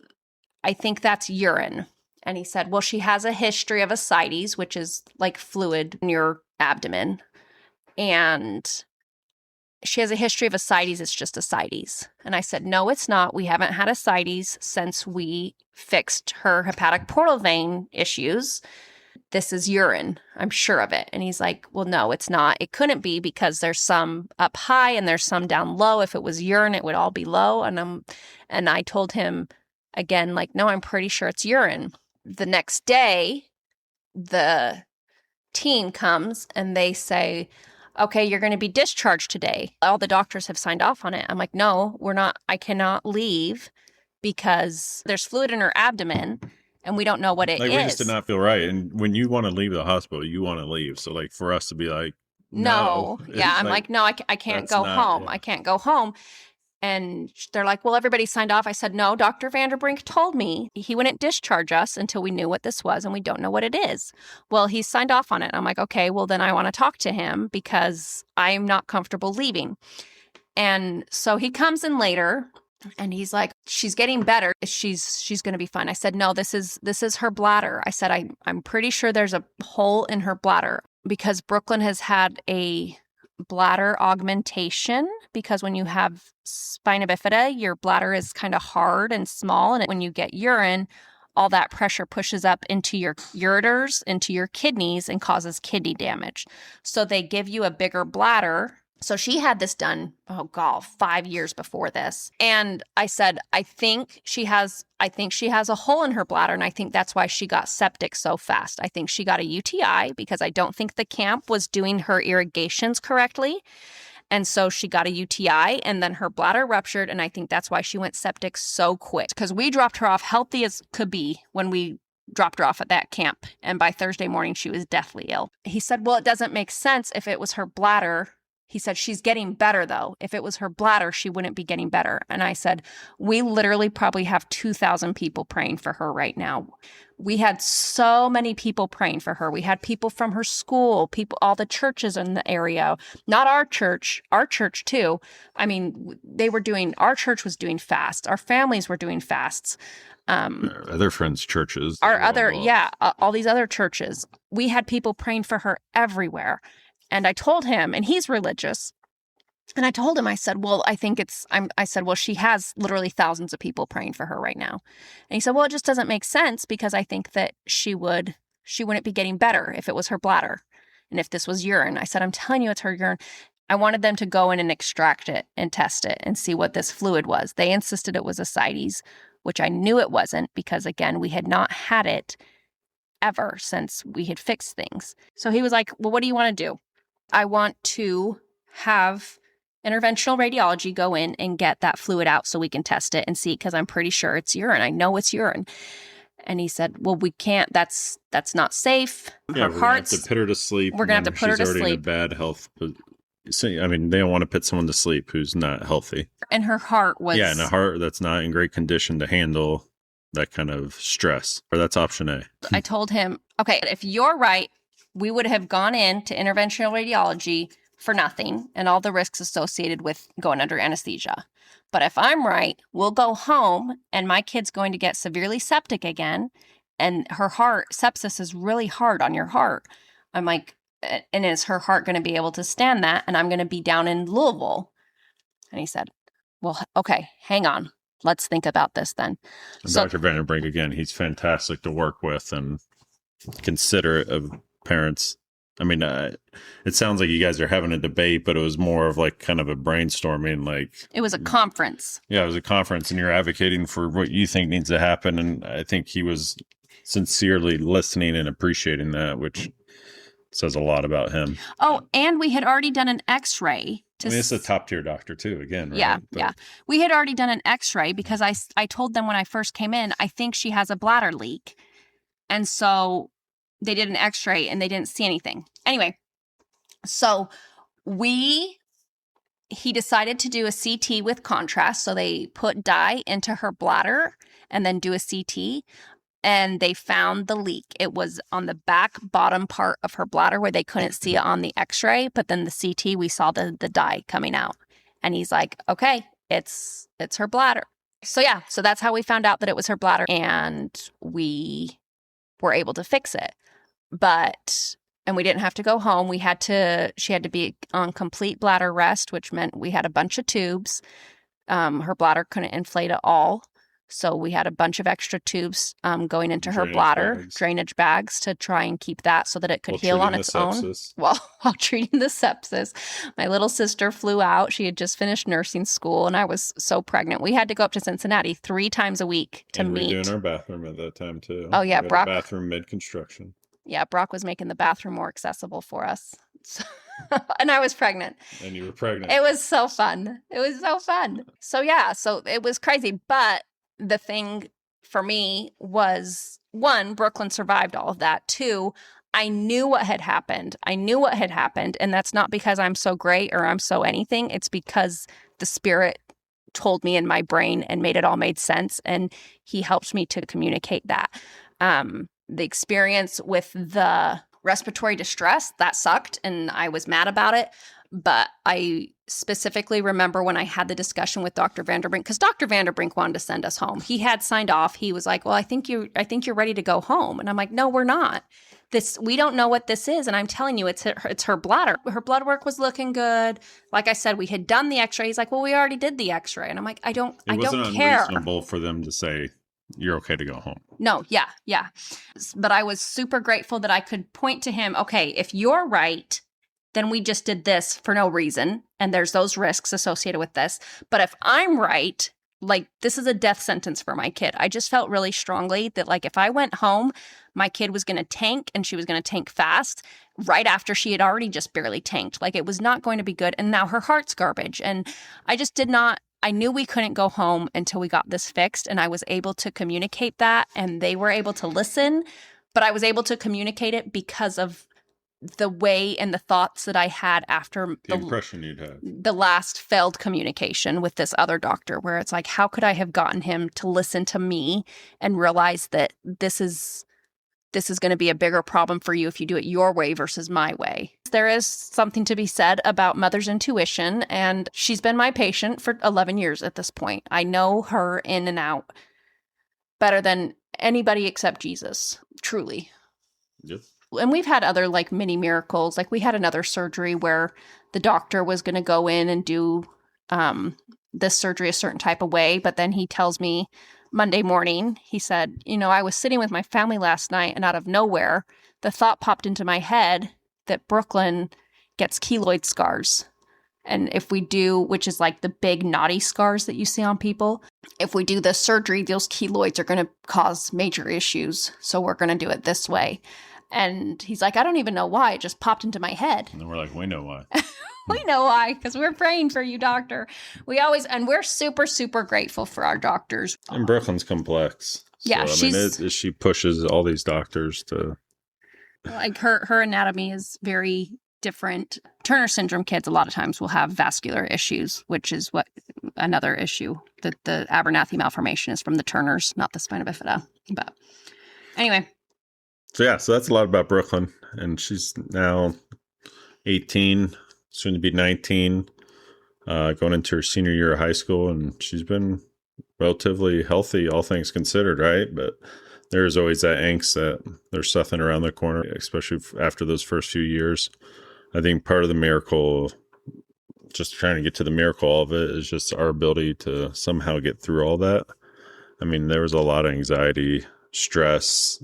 think that's urine. And he said, well, she has a history of ascites, which is like fluid in your abdomen. And she has a history of ascites. It's just ascites. And I said, no, it's not. We haven't had ascites since we fixed her hepatic portal vein issues. This is urine. I'm sure of it. And he's like, well, no, it's not. It couldn't be because there's some up high and there's some down low. If it was urine, it would all be low. And I told him again, like, no, I'm pretty sure it's urine. The next day, the team comes and they say, okay, you're going to be discharged today. All the doctors have signed off on it. I'm like, no, we're not. I cannot leave because there's fluid in her abdomen and we don't know what it is. We just did not feel right. And when you want to leave the hospital, you want to leave. So like for us to be like, no. Yeah, I'm like, no, I can't go home. Yeah. I can't go home. And they're like, well, everybody signed off. I said, no, Dr. Vanderbrink told me he wouldn't discharge us until we knew what this was, and we don't know what it is. Well, he signed off on it. I'm like, okay, well, then I want to talk to him because I'm not comfortable leaving. And so he comes in later and he's like, she's getting better. She's going to be fine. I said, no, this is her bladder. I said, I'm pretty sure there's a hole in her bladder because Brooklyn has had a bladder augmentation because when you have spina bifida, your bladder is kind of hard and small. And when you get urine, all that pressure pushes up into your ureters, into your kidneys and causes kidney damage. So they give you a bigger bladder. So she had this done, 5 years before this. And I said, I think she has a hole in her bladder. And I think that's why she got septic so fast. I think she got a UTI because I don't think the camp was doing her irrigations correctly. And so she got a UTI and then her bladder ruptured. And I think that's why she went septic so quick, because we dropped her off healthy as could be when we dropped her off at that camp. And by Thursday morning, she was deathly ill. He said, well, it doesn't make sense if it was her bladder. He said, she's getting better though. If it was her bladder, she wouldn't be getting better. And I said, we literally probably have 2,000 people praying for her right now. We had so many people praying for her. We had people from her school, people, all the churches in the area, not our church too. I mean, our church was doing fasts. Our families were doing fasts. Our other friends' churches. All these other churches. We had people praying for her everywhere. And I told him, and he's religious, and I told him, I said, well, well, she has literally thousands of people praying for her right now. And he said, well, it just doesn't make sense because I think that she wouldn't be getting better if it was her bladder and if this was urine. I said, I'm telling you, it's her urine. I wanted them to go in and extract it and test it and see what this fluid was. They insisted it was ascites, which I knew it wasn't because, again, we had not had it ever since we had fixed things. So he was like, well, what do you want to do? I want to have interventional radiology go in and get that fluid out so we can test it and see, because I'm pretty sure it's urine. I know it's urine. And he said, well, we can't. That's not safe. Yeah, we're going to have to put her to sleep. We're going to have to put her to sleep. She's already in a bad health. I mean, they don't want to put someone to sleep who's not healthy. And her heart was... Yeah, and a heart that's not in great condition to handle that kind of stress. Or that's option A. I told him, okay, if you're right, we would have gone into interventional radiology for nothing and all the risks associated with going under anesthesia. But if I'm right, we'll go home and my kid's going to get severely septic again. And her heart, sepsis is really hard on your heart. I'm like, and is her heart going to be able to stand that? And I'm going to be down in Louisville. And he said, well, okay, hang on. Let's think about this then. So, Dr. Vanderbrink, again, he's fantastic to work with and considerate of parents. I mean, it sounds like you guys are having a debate, but it was more of like kind of a brainstorming. Like it was a conference. Yeah, it was a conference, and you're advocating for what you think needs to happen. And I think he was sincerely listening and appreciating that, which says a lot about him. Oh, and we had already done an X-ray. It's a top tier doctor too. Again, right? Yeah. We had already done an X-ray because I told them when I first came in, I think she has a bladder leak, and so they did an X-ray and they didn't see anything. Anyway, so he decided to do a CT with contrast. So they put dye into her bladder and then do a CT, and they found the leak. It was on the back bottom part of her bladder where they couldn't see it on the X-ray, but then the CT, we saw the dye coming out. And he's like, okay, it's her bladder. So yeah, so that's how we found out that it was her bladder, and we were able to fix it. And we didn't have to go home. She had to be on complete bladder rest, which meant we had a bunch of tubes. Her bladder couldn't inflate at all. So we had a bunch of extra tubes going into her bladder, drainage bags to try and keep that so that it could heal on its own. While treating the sepsis. My little sister flew out. She had just finished nursing school, and I was so pregnant. We had to go up to Cincinnati 3 times a week to meet. We were doing our bathroom at that time too. Oh yeah, Brock. Bathroom mid-construction. Yeah, Brock was making the bathroom more accessible for us. And I was pregnant. And you were pregnant. It was so fun. So yeah, so it was crazy. But the thing for me was, 1, Brooklyn survived all of that. 2, I knew what had happened. And that's not because I'm so great or I'm so anything. It's because the Spirit told me in my brain and made sense. And he helped me to communicate that. The experience with the respiratory distress, that sucked, and I was mad about it. But I specifically remember when I had the discussion with Dr. Vanderbrink, because Dr. Vanderbrink wanted to send us home. He had signed off. He was like, well, I think you're ready to go home. And I'm like, no, we're not. We don't know what this is. And I'm telling you, it's her bladder. Her blood work was looking good. Like I said, we had done the X-ray. He's like, well, we already did the X-ray. And I'm like, I don't care. It wasn't unreasonable for them to say, you're okay to go home. No, yeah. But I was super grateful that I could point to him, okay, if you're right, then we just did this for no reason, and there's those risks associated with this. But if I'm right, like, this is a death sentence for my kid. I just felt really strongly that, like, if I went home, my kid was going to tank, and she was going to tank fast. right after she had already just barely tanked. Like, it was not going to be good. And now her heart's garbage. And I just I knew we couldn't go home until we got this fixed. And I was able to communicate that, and they were able to listen, but I was able to communicate it because of the way and the thoughts that I had after the impression you'd have. The last failed communication with this other doctor, where it's like, how could I have gotten him to listen to me and realize that this is going to be a bigger problem for you if you do it your way versus my way. There is something to be said about mother's intuition, and she's been my patient for 11 years at this point. I know her in and out better than anybody except Jesus, truly. Yep. And we've had other like mini miracles. Like, we had another surgery where the doctor was going to go in and do this surgery a certain type of way. But then he tells me Monday morning, he said, I was sitting with my family last night, and out of nowhere, the thought popped into my head that Brooklyn gets keloid scars. And if we do, which is like the big knotty scars that you see on people, if we do this surgery, those keloids are going to cause major issues. So we're going to do it this way. And he's like, I don't even know why. It just popped into my head. And then we're like, we know why. We know why, because we're praying for you, doctor. And we're super, super grateful for our doctors. And Brooklyn's complex. Yeah, she pushes all these doctors to. Like, her anatomy is very different. Turner syndrome kids a lot of times will have vascular issues, which is what another issue. The Abernathy malformation is from the Turners, not the spina bifida. But anyway. So that's a lot about Brooklyn. And she's now 18, soon to be 19, going into her senior year of high school. And she's been relatively healthy, all things considered, right? But there's always that angst that there's something around the corner, especially after those first few years. I think part of the miracle, just trying to get to the miracle of it, is just our ability to somehow get through all that. I mean, there was a lot of anxiety, stress.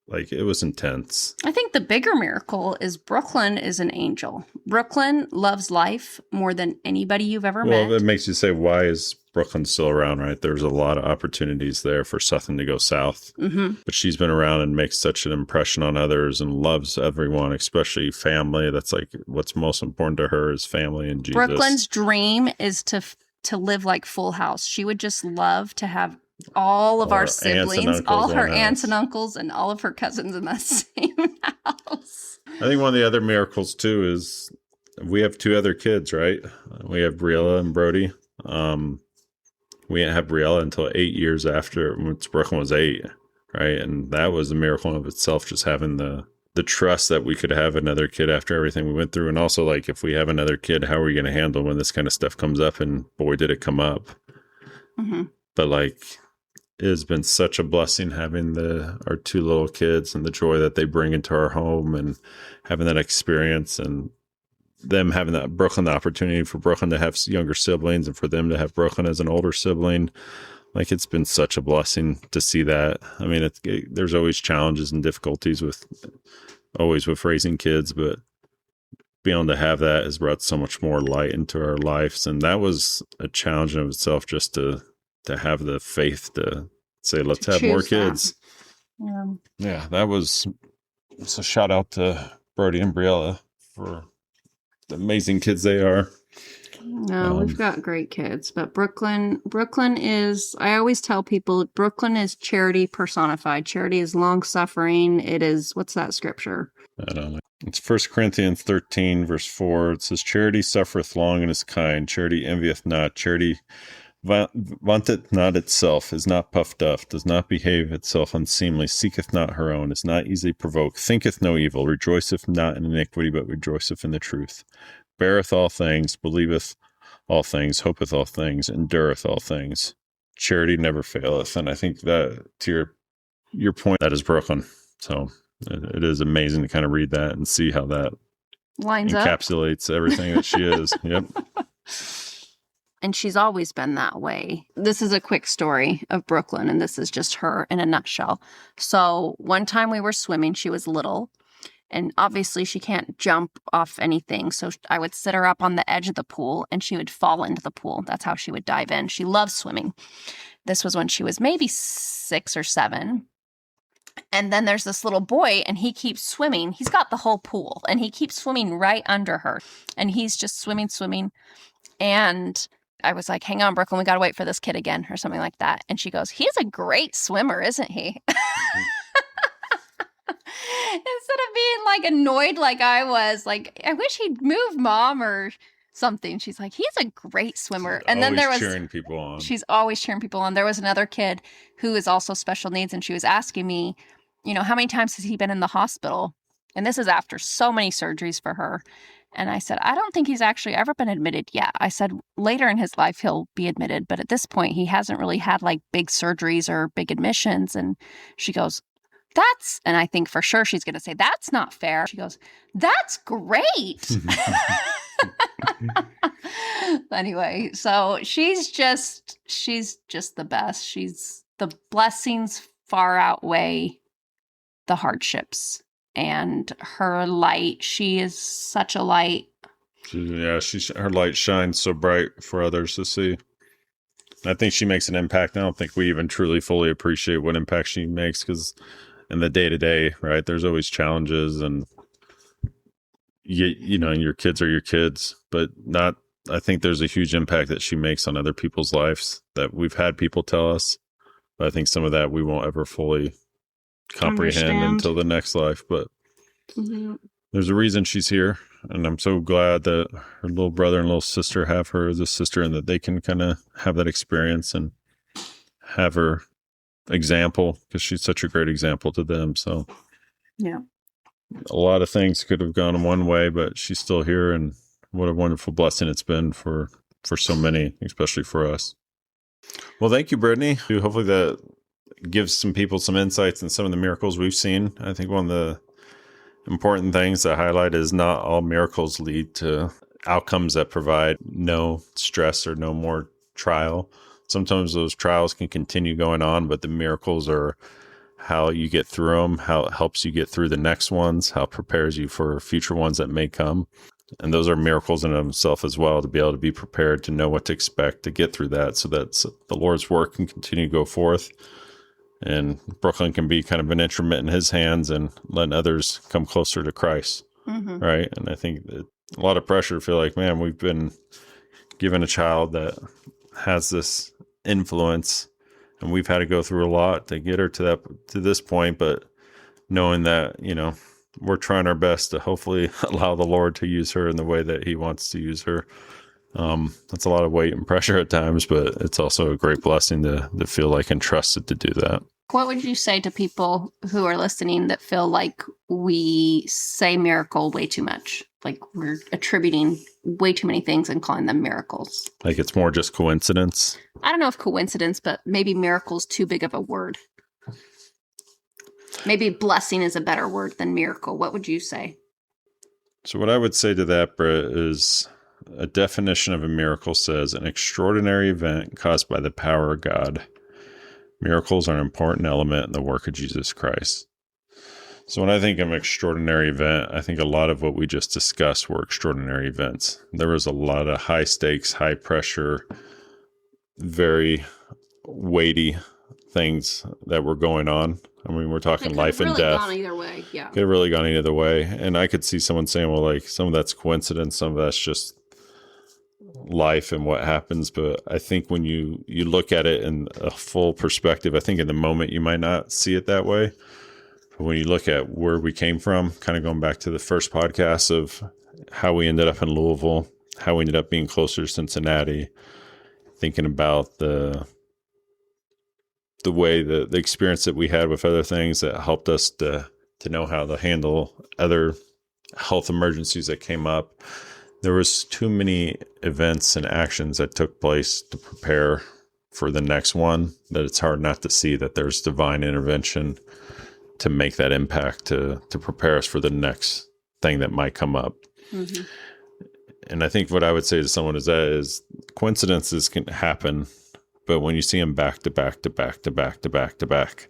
Like, it was intense. I think the bigger miracle is Brooklyn is an angel. Brooklyn loves life more than anybody you've ever met. Well, it makes you say, why is Brooklyn still around, right? There's a lot of opportunities there for something to go south. Mm-hmm. But she's been around and makes such an impression on others and loves everyone, especially family. That's like what's most important to her is family and Jesus. Brooklyn's dream is to live like Full House. She would just love to have all of our siblings, all her aunts and uncles, and all of her cousins in that same house. I think one of the other miracles, too, is we have 2 other kids, right? We have Briella and Brody. We didn't have Briella until 8 years after, when Brooklyn was 8, right? And that was a miracle in of itself, just having the trust that we could have another kid after everything we went through. And also, like, if we have another kid, how are we going to handle when this kind of stuff comes up? And boy, did it come up. Mm-hmm. But, like, it has been such a blessing having our 2 little kids and the joy that they bring into our home and having that experience, and them having that Brooklyn, the opportunity for Brooklyn to have younger siblings and for them to have Brooklyn as an older sibling. Like, it's been such a blessing to see that. I mean, there's always challenges and difficulties with raising kids, but being able to have that has brought so much more light into our lives. And that was a challenge in of itself, just to have the faith to say, let's have more kids. Yeah, that was a shout out to Brody and Briella for the amazing kids they are. No, we've got great kids, but Brooklyn is, I always tell people, Brooklyn is charity personified. Charity is long suffering. It is, what's that scripture? I don't know. It's 1 Corinthians 13, verse 4. It says, charity suffereth long and is kind. Charity envieth not. Charity vaunteth not itself, is not puffed up, does not behave itself unseemly, seeketh not her own, is not easily provoked, thinketh no evil, rejoiceth not in iniquity, but rejoiceth in the truth, beareth all things, believeth all things, hopeth all things, endureth all things. Charity never faileth. And I think that, to your point, that is Brooklyn. So it is amazing to kind of read that and see how that encapsulates everything that she is. Yep. And she's always been that way. This is a quick story of Brooklyn, and this is just her in a nutshell. So one time we were swimming, she was little, and obviously she can't jump off anything. So I would sit her up on the edge of the pool, and she would fall into the pool. That's how she would dive in. She loves swimming. This was when she was maybe 6 or 7. And then there's this little boy, and he keeps swimming. He's got the whole pool, and he keeps swimming right under her. And he's just swimming. And I was like, hang on, Brooklyn, we got to wait for this kid again, or something like that. And she goes, he's a great swimmer, isn't he? Instead of being like annoyed like I was, like, I wish he'd move, Mom, or something. She's like, he's a great swimmer. And then there was cheering people on. She's always cheering people on. There was another kid who is also special needs, and she was asking me, how many times has he been in the hospital? And this is after so many surgeries for her. And I said, I don't think he's actually ever been admitted yet. I said, later in his life, he'll be admitted. But at this point, he hasn't really had like big surgeries or big admissions. And she goes, and I think for sure she's going to say, that's not fair. She goes, that's great. Anyway, so she's just the best. The blessings far outweigh the hardships, and her light, she is such a light. Her light shines so bright for others to see. I think she makes an impact. I don't think we even truly fully appreciate what impact she makes, because in the day-to-day, right, there's always challenges, and your kids are your kids, but not, I think there's a huge impact that she makes on other people's lives that we've had people tell us, but I think some of that we won't ever fully comprehend until the next life. But there's a reason she's here, and I'm so glad that her little brother and little sister have her as a sister, and that they can kind of have that experience and have her example, because she's such a great example to them. So yeah, a lot of things could have gone one way, but she's still here, and what a wonderful blessing it's been for so many, especially for us. Well, thank you, Brittany. Hopefully that gives some people some insights in some of the miracles we've seen. I think one of the important things to highlight is not all miracles lead to outcomes that provide no stress or no more trial. Sometimes those trials can continue going on, but the miracles are how you get through them, how it helps you get through the next ones, how it prepares you for future ones that may come. And those are miracles in themselves as well, to be able to be prepared, to know what to expect, to get through that, so that the Lord's work can continue to go forth. And Brooklyn can be kind of an instrument in his hands and letting others come closer to Christ. Right. And I think that a lot of pressure to feel like, man, we've been given a child that has this influence, and we've had to go through a lot to get her to this point. But knowing that, we're trying our best to hopefully allow the Lord to use her in the way that he wants to use her. That's a lot of weight and pressure at times, but it's also a great blessing to feel like entrusted to do that. What would you say to people who are listening that feel like we say miracle way too much? Like we're attributing way too many things and calling them miracles. Like it's more just coincidence? I don't know if coincidence, but maybe miracle's too big of a word. Maybe blessing is a better word than miracle. What would you say? So what I would say to that, Britt, is a definition of a miracle says an extraordinary event caused by the power of God. Miracles are an important element in the work of Jesus Christ. So when I think of an extraordinary event, I think a lot of what we just discussed were extraordinary events. There was a lot of high stakes, high pressure, very weighty things that were going on. I mean, we're talking life and death. Could have really gone either way, yeah. Could have really gone either way. And I could see someone saying, well, like, some of that's coincidence, some of that's just life and what happens. But I think when you look at it in a full perspective, I think in the moment you might not see it that way. But when you look at where we came from, kind of going back to the first podcast of how we ended up in Louisville, how we ended up being closer to Cincinnati, thinking about the way, the experience that we had with other things that helped us to know how to handle other health emergencies that came up. There was too many events and actions that took place to prepare for the next one, that it's hard not to see that there's divine intervention to make that impact, to prepare us for the next thing that might come up. Mm-hmm. And I think what I would say to someone is coincidences can happen, but when you see them back to back to back to back to back to back,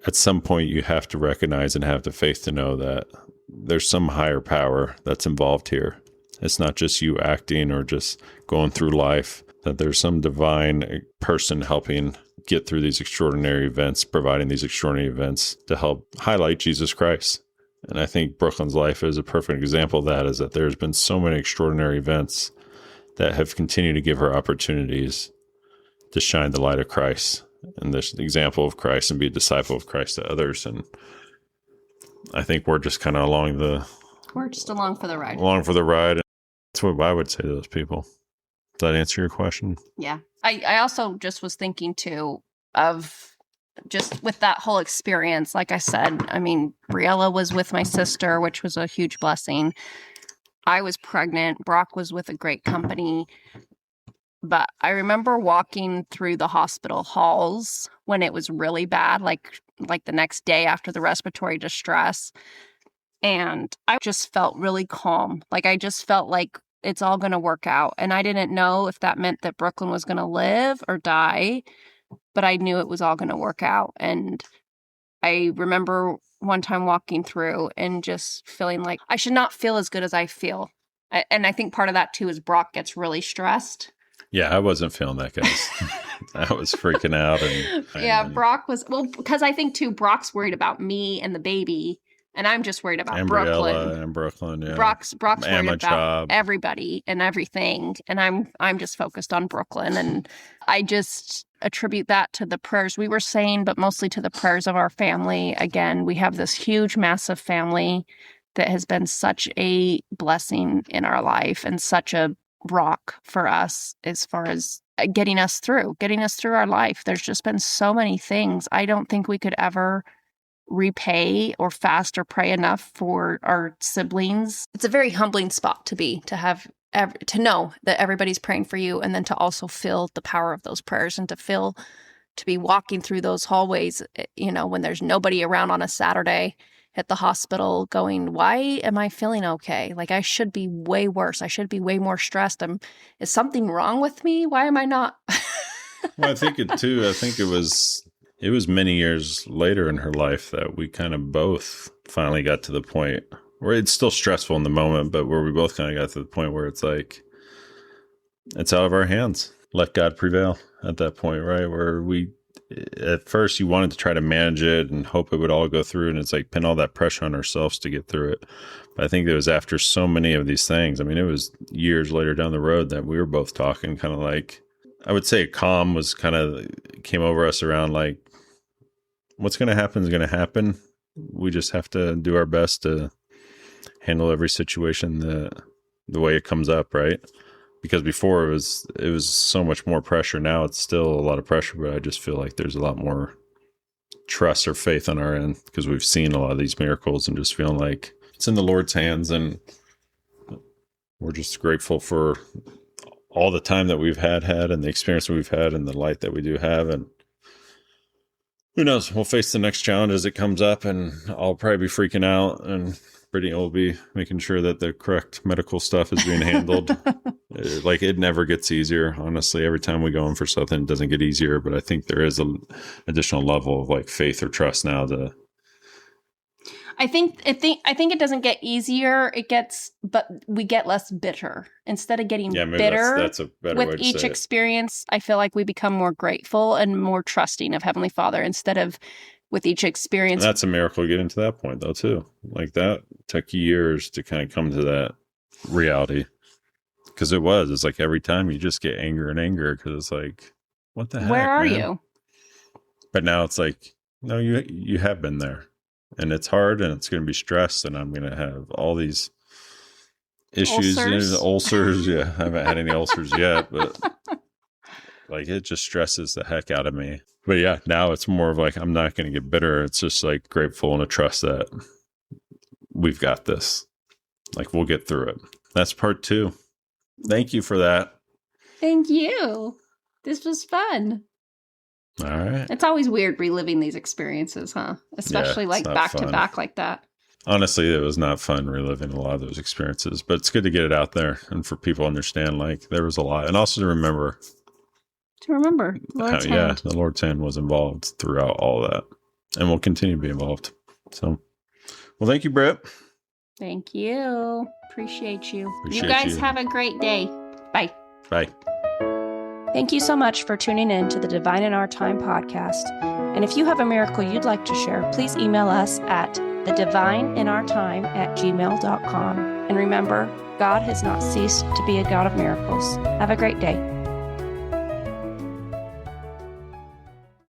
at some point you have to recognize and have the faith to know that there's some higher power that's involved here. It's not just you acting or just going through life. that there's some divine person helping get through these extraordinary events, providing these extraordinary events to help highlight Jesus Christ. And I think Brooklyn's life is a perfect example of that, is that there's been so many extraordinary events that have continued to give her opportunities to shine the light of Christ and the example of Christ and be a disciple of Christ to others. And I think we're just kind of we're just along for the ride. That's what I would say to those people. Does that answer your question? Yeah. I also just was thinking too of just with that whole experience. Like I said, I mean, Briella was with my sister, which was a huge blessing. I was pregnant. Brock was with a great company. But I remember walking through the hospital halls when it was really bad, like the next day after the respiratory distress. And I just felt really calm. Like I just felt like it's all going to work out. And I didn't know if that meant that Brooklyn was going to live or die, but I knew it was all going to work out. And I remember one time walking through and just feeling like I should not feel as good as I feel. And I think part of that too is Brock gets really stressed. Yeah, I wasn't feeling that, guys. I was freaking out. Brock was, because I think too, Brock's worried about me and the baby. And I'm just worried about Brooklyn. And Brooklyn, yeah. Brock's worried about everybody and everything. And I'm just focused on Brooklyn. And I just attribute that to the prayers we were saying, but mostly to the prayers of our family. Again, we have this huge, massive family that has been such a blessing in our life and such a rock for us as far as getting us through our life. There's just been so many things. I don't think we could ever repay or fast or pray enough for our siblings. It's a very humbling spot to be, to have to know that everybody's praying for you, and then to also feel the power of those prayers, and to be walking through those hallways, when there's nobody around on a Saturday at the hospital going, why am I feeling okay? Like I should be way worse. I should be way more stressed. Is something wrong with me? Why am I not? Well, I think it was many years later in her life that we kind of both finally got to the point where it's still stressful in the moment, but where we both kind of got to the point where it's like, it's out of our hands. Let God prevail at that point, right? Where at first you wanted to try to manage it and hope it would all go through, and it's like pin all that pressure on ourselves to get through it. But I think it was after so many of these things, I mean, it was years later down the road that we were both talking kind of like, I would say calm was kind of came over us around like, what's going to happen is going to happen. We just have to do our best to handle every situation the way it comes up, right? Because before it was so much more pressure. Now it's still a lot of pressure, but I just feel like there's a lot more trust or faith on our end because we've seen a lot of these miracles and just feeling like it's in the Lord's hands. And we're just grateful for all the time that we've had and the experience we've had and the light that we do have. And who knows, we'll face the next challenge as it comes up, and I'll probably be freaking out, and Brittany will be making sure that the correct medical stuff is being handled. Like it never gets easier. Honestly, every time we go in for something, it doesn't get easier, but I think there is an additional level of like faith or trust now to. I think it doesn't get easier. But we get less bitter instead of getting bitter. That's a better way to with each experience. I feel like we become more grateful and more trusting of Heavenly Father instead of with each experience. And that's a miracle to get into that point though too. Like that took years to kind of come to that reality. Because it's like every time you just get anger and anger because it's like, what the heck? Where are man? you? But now it's like, no, you have been there. And it's hard, and it's going to be stressed, and I'm going to have all these issues, ulcers. Yeah, I haven't had any ulcers yet, but like it just stresses the heck out of me. But yeah, now it's more of like I'm not going to get bitter. It's just like grateful and a trust that we've got this. Like we'll get through it. That's part 2. Thank you for that. Thank you. This was fun. All right. It's always weird reliving these experiences, huh? Especially like back to back like that. Honestly, it was not fun reliving a lot of those experiences, but it's good to get it out there and for people to understand like there was a lot. And also to remember. Lord's hand. The Lord's hand was involved throughout all that and will continue to be involved. So, well, thank you, Britt. Thank you. Appreciate you. You guys have a great day. Bye. Bye. Thank you so much for tuning in to the Divine in Our Time podcast. And if you have a miracle you'd like to share, please email us at thedivineinourtime@gmail.com. And remember, God has not ceased to be a God of miracles. Have a great day.